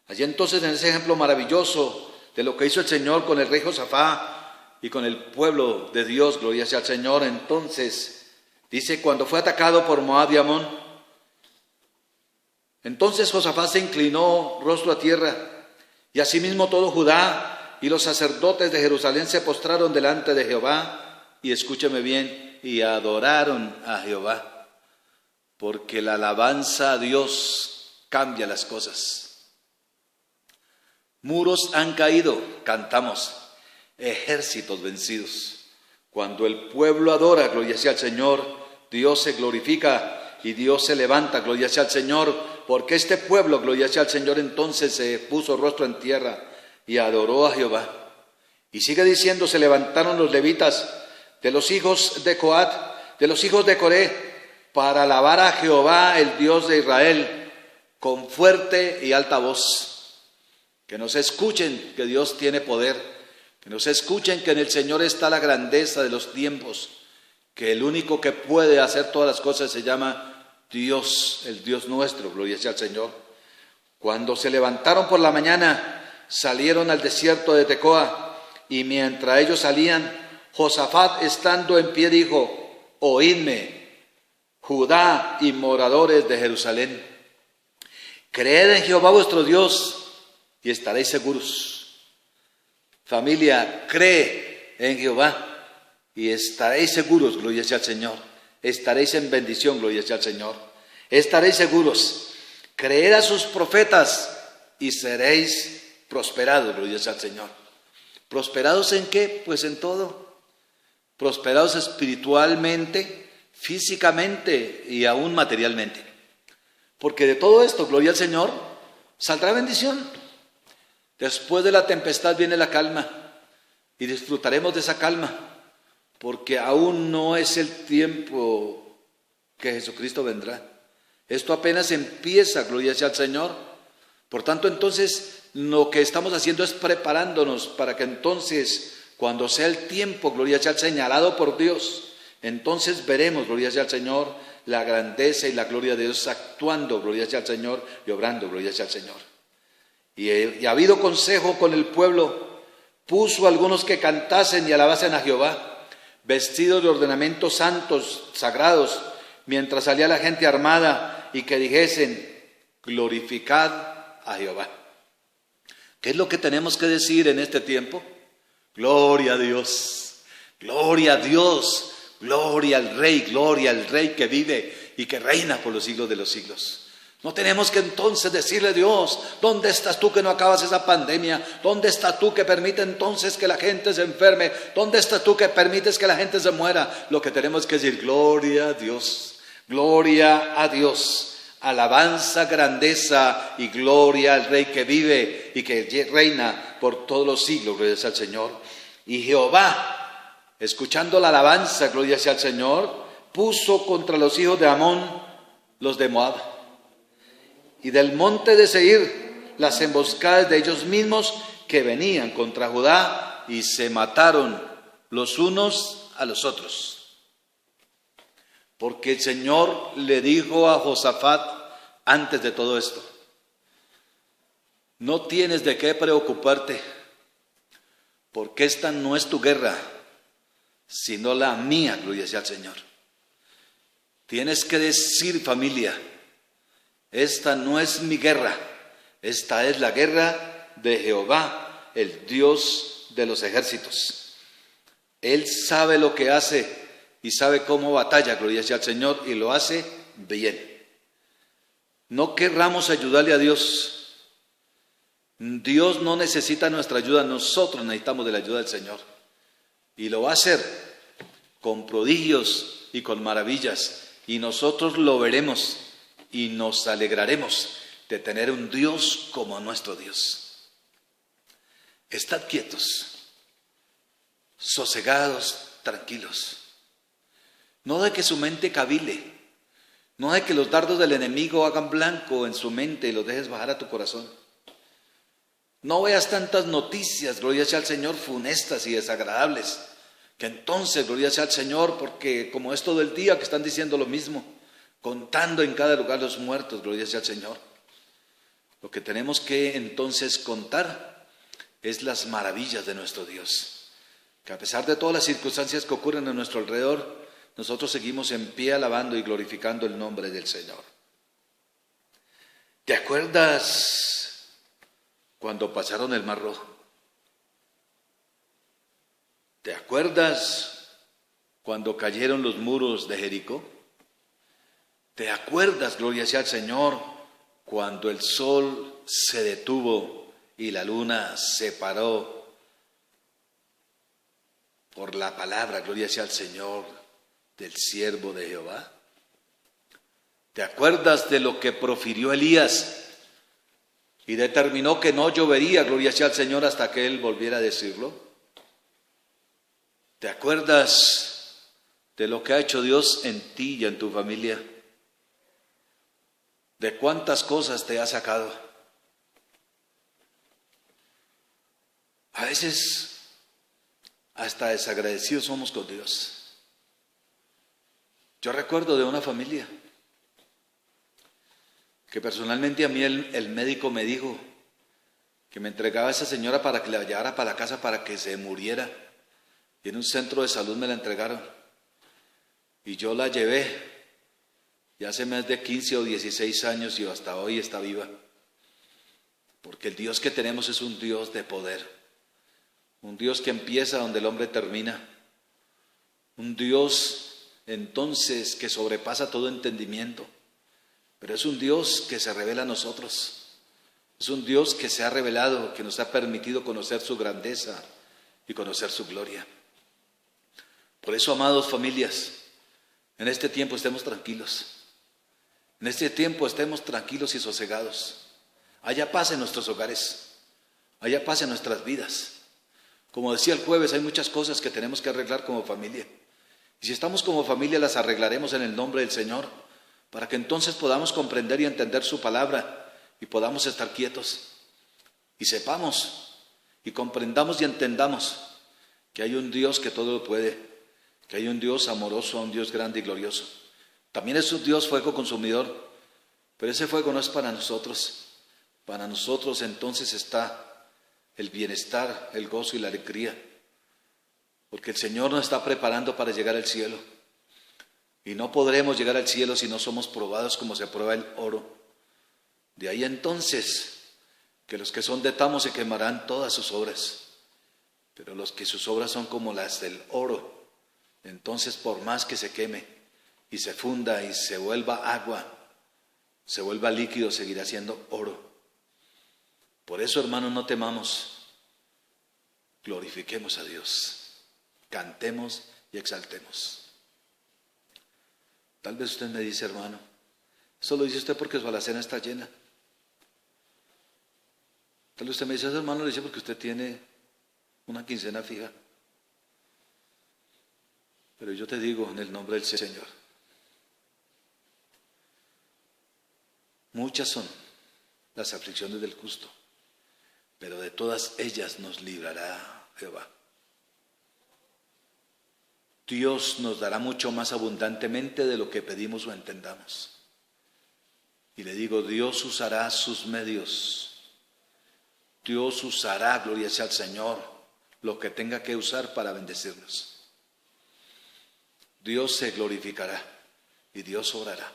Speaker 1: Allí entonces, en ese ejemplo maravilloso de lo que hizo el Señor con el rey Josafat y con el pueblo de Dios, gloria sea al Señor, entonces, dice, cuando fue atacado por Moab y Amón, entonces Josafat se inclinó rostro a tierra, y asimismo todo Judá y los sacerdotes de Jerusalén se postraron delante de Jehová, y escúcheme bien, y adoraron a Jehová, porque la alabanza a Dios cambia las cosas. Muros han caído, cantamos, ejércitos vencidos. Cuando el pueblo adora, gloria sea al Señor, Dios se glorifica y Dios se levanta, gloria sea al Señor, porque este pueblo, gloria sea al Señor, entonces se puso rostro en tierra y adoró a Jehová. Y sigue diciendo, se levantaron los levitas de los hijos de Coat, de los hijos de Coré, para alabar a Jehová, el Dios de Israel, con fuerte y alta voz. Que nos escuchen que Dios tiene poder, que nos escuchen que en el Señor está la grandeza de los tiempos, que el único que puede hacer todas las cosas se llama Dios, el Dios nuestro, gloria sea al Señor. Cuando se levantaron por la mañana, salieron al desierto de Tecoa, y mientras ellos salían, Josafat, estando en pie, dijo, oídme, Judá y moradores de Jerusalén, creed en Jehová vuestro Dios y estaréis seguros. Familia, cree en Jehová y estaréis seguros, gloria sea al Señor. Estaréis en bendición, gloria sea al Señor. Estaréis seguros. Creed a sus profetas y seréis prosperados, gloria sea al Señor. ¿Prosperados en qué? Pues en todo. Prosperados espiritualmente, físicamente y aún materialmente. Porque de todo esto, gloria al Señor, saldrá bendición. Después de la tempestad viene la calma y disfrutaremos de esa calma, porque aún no es el tiempo que Jesucristo vendrá. Esto apenas empieza, gloria sea al Señor. Por tanto, entonces, lo que estamos haciendo es preparándonos para que entonces, cuando sea el tiempo, gloria sea al señalado por Dios, entonces veremos, gloria sea al Señor, la grandeza y la gloria de Dios actuando, gloria sea al Señor, y obrando, gloria sea al Señor. Y ha habido consejo con el pueblo, puso a algunos que cantasen y alabasen a Jehová, vestidos de ornamentos santos, sagrados, mientras salía la gente armada, y que dijesen, glorificad a Jehová. ¿Qué es lo que tenemos que decir en este tiempo? Gloria a Dios, gloria a Dios, gloria al Rey que vive y que reina por los siglos de los siglos. No tenemos que entonces decirle, Dios, ¿dónde estás tú que no acabas esa pandemia? ¿Dónde estás tú que permite entonces que la gente se enferme? ¿Dónde estás tú que permites que la gente se muera? Lo que tenemos que decir, gloria a Dios, gloria a Dios. Alabanza, grandeza y gloria al Rey que vive y que reina por todos los siglos, gloria al Señor. Y Jehová, escuchando la alabanza, gloria sea al Señor, puso contra los hijos de Amón los de Moab. Y del monte de Seir las emboscadas de ellos mismos que venían contra Judá, y se mataron los unos a los otros. Porque el Señor le dijo a Josafat antes de todo esto: no tienes de qué preocuparte, porque esta no es tu guerra, sino la mía, gloria sea al Señor. Tienes que decir, familia, esta no es mi guerra, esta es la guerra de Jehová, el Dios de los ejércitos. Él sabe lo que hace y sabe cómo batalla, gloria sea al Señor, y lo hace bien. No querramos ayudarle a Dios. Dios no necesita nuestra ayuda, nosotros necesitamos de la ayuda del Señor. Y lo va a hacer con prodigios y con maravillas. Y nosotros lo veremos y nos alegraremos de tener un Dios como nuestro Dios. Estad quietos, sosegados, tranquilos. No de que su mente cavile, no de que los dardos del enemigo hagan blanco en su mente y los dejes bajar a tu corazón. No veas tantas noticias, gloria sea al Señor, funestas y desagradables, que entonces, gloria sea al Señor, porque como es todo el día que están diciendo lo mismo, contando en cada lugar los muertos, gloria sea al Señor. Lo que tenemos que entonces contar es las maravillas de nuestro Dios, que a pesar de todas las circunstancias que ocurren a nuestro alrededor, nosotros seguimos en pie alabando y glorificando el nombre del Señor. ¿Te acuerdas cuando pasaron el Mar Rojo? ¿Te acuerdas cuando cayeron los muros de Jericó? ¿Te acuerdas, gloria sea al Señor, cuando el sol se detuvo y la luna se paró por la palabra, gloria sea al Señor, del siervo de Jehová? ¿Te acuerdas de lo que profirió Elías y determinó que no llovería, gloria sea al Señor, hasta que él volviera a decirlo? ¿Te acuerdas de lo que ha hecho Dios en ti y en tu familia? ¿De cuántas cosas te ha sacado? A veces hasta desagradecidos somos con Dios. Yo recuerdo de una familia que personalmente a mí el médico me dijo que me entregaba a esa señora para que la llevara para la casa para que se muriera. Y en un centro de salud me la entregaron. Y yo la llevé. Y hace más de 15 o 16 años y hasta hoy está viva. Porque el Dios que tenemos es un Dios de poder. Un Dios que empieza donde el hombre termina. Un Dios entonces que sobrepasa todo entendimiento. Pero es un Dios que se revela a nosotros. Es un Dios que se ha revelado, que nos ha permitido conocer su grandeza y conocer su gloria. Por eso, amados familias, en este tiempo estemos tranquilos. En este tiempo estemos tranquilos y sosegados. Haya paz en nuestros hogares. Haya paz en nuestras vidas. Como decía el jueves, hay muchas cosas que tenemos que arreglar como familia. Y si estamos como familia, las arreglaremos en el nombre del Señor, para que entonces podamos comprender y entender su palabra y podamos estar quietos. Y sepamos y comprendamos y entendamos que hay un Dios que todo lo puede. Que hay un Dios amoroso, un Dios grande y glorioso. También es un Dios fuego consumidor, pero ese fuego no es para nosotros. Para nosotros entonces está el bienestar, el gozo y la alegría, porque el Señor nos está preparando para llegar al cielo. Y no podremos llegar al cielo si no somos probados como se prueba el oro. De ahí entonces que los que son de Tamo se quemarán todas sus obras, pero los que sus obras son como las del oro, entonces por más que se queme y se funda y se vuelva agua, se vuelva líquido, seguirá siendo oro. Por eso, hermanos, no temamos, glorifiquemos a Dios, cantemos y exaltemos. Tal vez usted me dice, hermano, eso lo dice usted porque su alacena está llena. Tal vez usted me dice, hermano, lo dice porque usted tiene una quincena fija. Pero yo te digo en el nombre del Señor, muchas son las aflicciones del justo, pero de todas ellas nos librará Jehová. Dios nos dará mucho más abundantemente de lo que pedimos o entendamos. Y le digo, Dios usará sus medios. Dios usará, gloria sea al Señor, lo que tenga que usar para bendecirnos. Dios se glorificará y Dios obrará.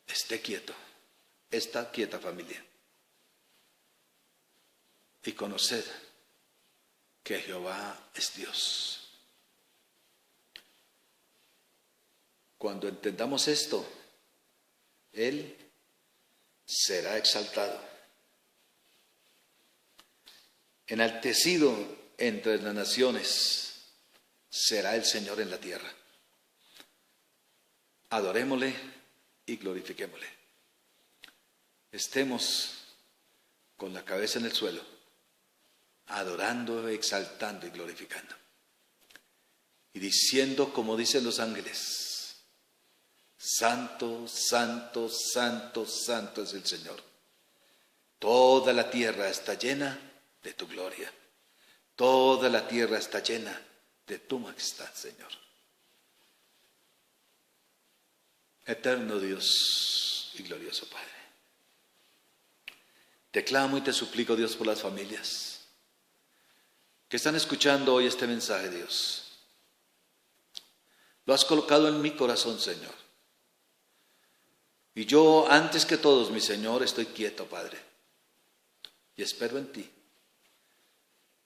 Speaker 1: Esté quieto, está quieta familia. Y conoced que Jehová es Dios. Cuando entendamos esto, Él será exaltado, enaltecido entre las naciones, será el Señor en la tierra. Adorémosle y glorifiquémosle. Estemos con la cabeza en el suelo, adorando, exaltando y glorificando. Y diciendo, como dicen los ángeles, Santo, santo, santo, santo es el Señor. Toda la tierra está llena de tu gloria. Toda la tierra está llena de tu majestad, Señor. Eterno Dios y glorioso Padre, te clamo y te suplico, Dios, por las familias que están escuchando hoy este mensaje, Dios. Lo has colocado en mi corazón, Señor. Y yo, antes que todos, mi Señor, estoy quieto, Padre, y espero en ti.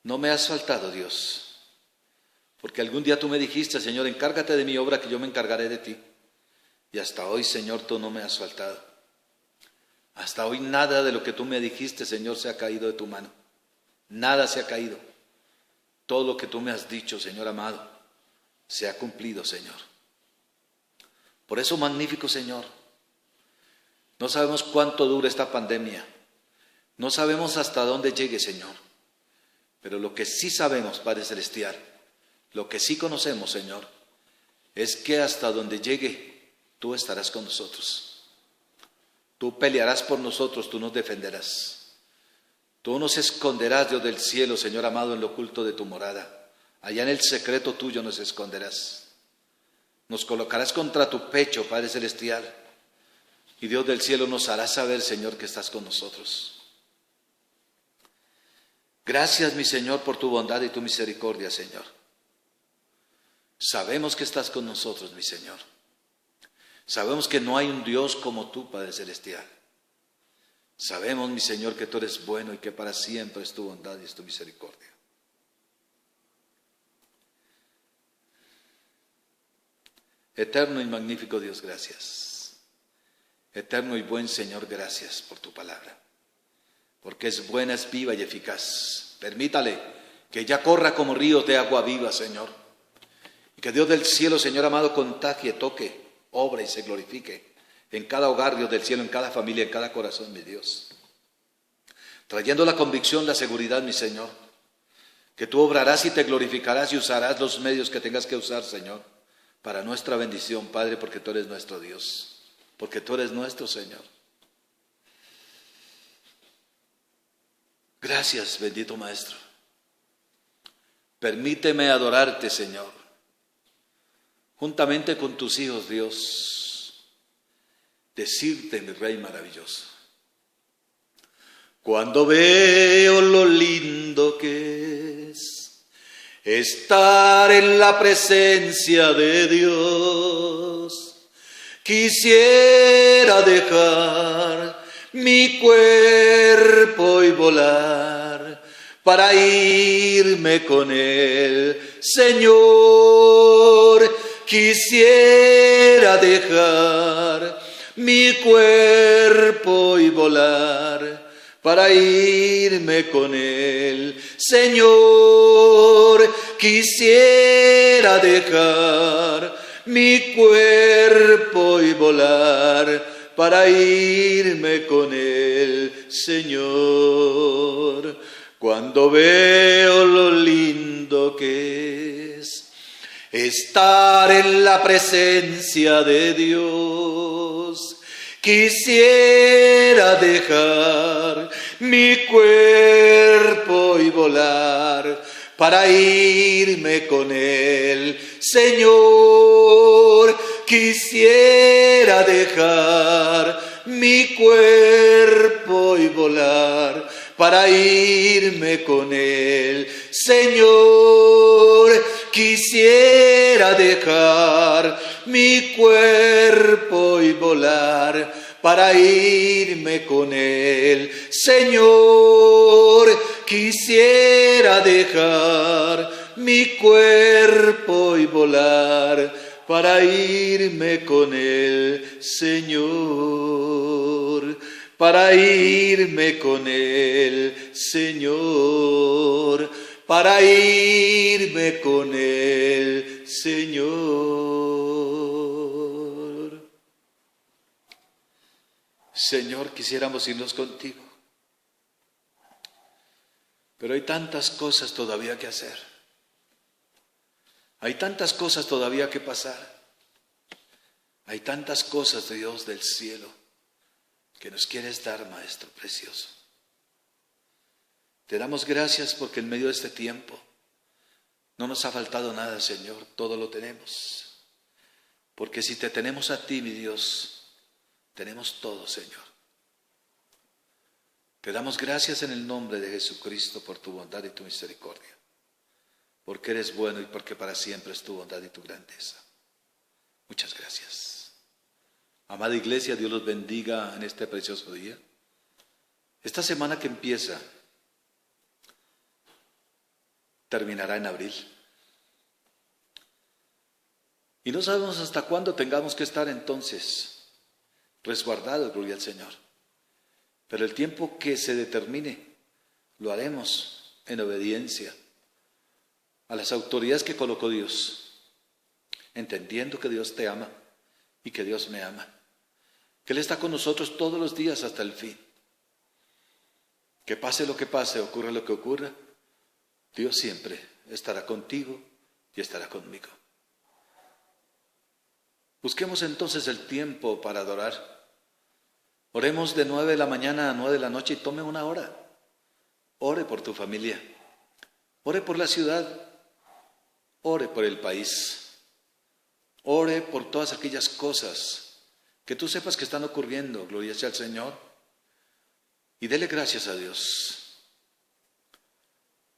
Speaker 1: No me has faltado, Dios, porque algún día tú me dijiste, Señor, encárgate de mi obra, que yo me encargaré de ti. Y hasta hoy, Señor, tú no me has faltado. Hasta hoy nada de lo que tú me dijiste, Señor, se ha caído de tu mano. Nada se ha caído. Todo lo que tú me has dicho, Señor amado, se ha cumplido, Señor. Por eso, magnífico Señor, no sabemos cuánto dura esta pandemia. No sabemos hasta dónde llegue, Señor. Pero lo que sí sabemos, Padre Celestial, lo que sí conocemos, Señor, es que hasta donde llegue, tú estarás con nosotros. Tú pelearás por nosotros, tú nos defenderás. Tú nos esconderás, Dios del cielo, Señor amado, en lo oculto de tu morada. Allá en el secreto tuyo nos esconderás. Nos colocarás contra tu pecho, Padre Celestial. Y Dios del cielo nos hará saber, Señor, que estás con nosotros. Gracias, mi Señor, por tu bondad y tu misericordia, Señor. Sabemos que estás con nosotros, mi Señor. Sabemos que no hay un Dios como tú, Padre Celestial. Sabemos, mi Señor, que tú eres bueno y que para siempre es tu bondad y es tu misericordia. Eterno y magnífico Dios, gracias. Eterno y buen Señor, gracias por tu palabra, porque es buena, es viva y eficaz. Permítale que ella corra como ríos de agua viva, Señor, y que Dios del cielo, Señor amado, contagie, toque, obre y se glorifique en cada hogar, Dios del cielo, en cada familia, en cada corazón, mi Dios, trayendo la convicción, la seguridad, mi Señor, que tú obrarás y te glorificarás y usarás los medios que tengas que usar, Señor, para nuestra bendición, Padre, porque tú eres nuestro Dios. Porque tú eres nuestro Señor. Gracias, bendito Maestro. Permíteme adorarte, Señor, juntamente con tus hijos, Dios, decirte, mi Rey maravilloso, cuando veo lo lindo que es estar en la presencia de Dios, quisiera dejar mi cuerpo y volar para irme con Él, Señor. Quisiera dejar mi cuerpo y volar para irme con Él, Señor. Quisiera dejar mi cuerpo y volar para irme con Él, Señor. Cuando veo lo lindo que es estar en la presencia de Dios. Quisiera dejar mi cuerpo y volar para irme con el Señor. Quisiera dejar mi cuerpo y volar para irme con el Señor. Quisiera dejar mi cuerpo y volar para irme con el Señor. Quisiera dejar mi cuerpo y volar para irme con el Señor. Para irme con el Señor. Para irme con el Señor. Señor, quisiéramos irnos contigo, pero hay tantas cosas todavía que hacer. Hay tantas cosas todavía que pasar. Hay tantas cosas, Dios del cielo, que nos quieres dar, Maestro precioso. Te damos gracias porque en medio de este tiempo no nos ha faltado nada, Señor, todo lo tenemos. Porque si te tenemos a ti, mi Dios, tenemos todo, Señor. Te damos gracias en el nombre de Jesucristo por tu bondad y tu misericordia. Porque eres bueno y porque para siempre es tu bondad y tu grandeza. Muchas gracias. Amada iglesia, Dios los bendiga en este precioso día. Esta semana que empieza terminará en abril. Y no sabemos hasta cuándo tengamos que estar entonces resguardados, gloria al Señor. Pero el tiempo que se determine lo haremos en obediencia a las autoridades que colocó Dios, entendiendo que Dios te ama y que Dios me ama, que Él está con nosotros todos los días hasta el fin. Que pase lo que pase, ocurra lo que ocurra, Dios siempre estará contigo y estará conmigo. Busquemos entonces el tiempo para adorar. Oremos de 9 de la mañana a 9 de la noche y tome una hora. Ore por tu familia, ore por la ciudad, ore por el país, ore por todas aquellas cosas que tú sepas que están ocurriendo, gloria sea al Señor, y dele gracias a Dios.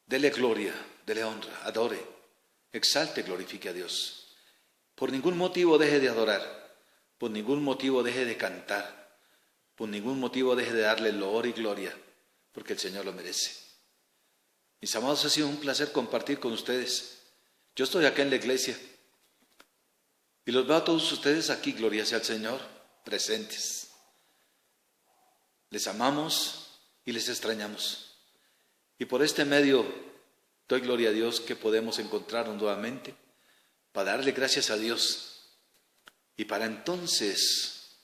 Speaker 1: Dele gloria, dele honra, adore, exalte, glorifique a Dios. Por ningún motivo deje de adorar, por ningún motivo deje de cantar, por ningún motivo deje de darle loor y gloria, porque el Señor lo merece. Mis amados, ha sido un placer compartir con ustedes. Yo estoy acá en la iglesia y los veo a todos ustedes aquí, gloria sea al Señor, presentes. Les amamos y les extrañamos. Y por este medio doy gloria a Dios que podemos encontrarnos nuevamente para darle gracias a Dios y para entonces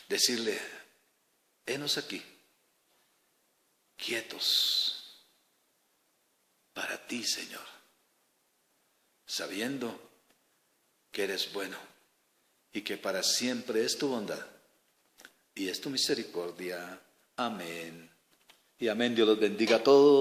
Speaker 1: decirle, henos aquí, quietos, para ti, Señor, sabiendo que eres bueno y que para siempre es tu bondad y es tu misericordia. Amén. Y amén. Dios los bendiga a todos.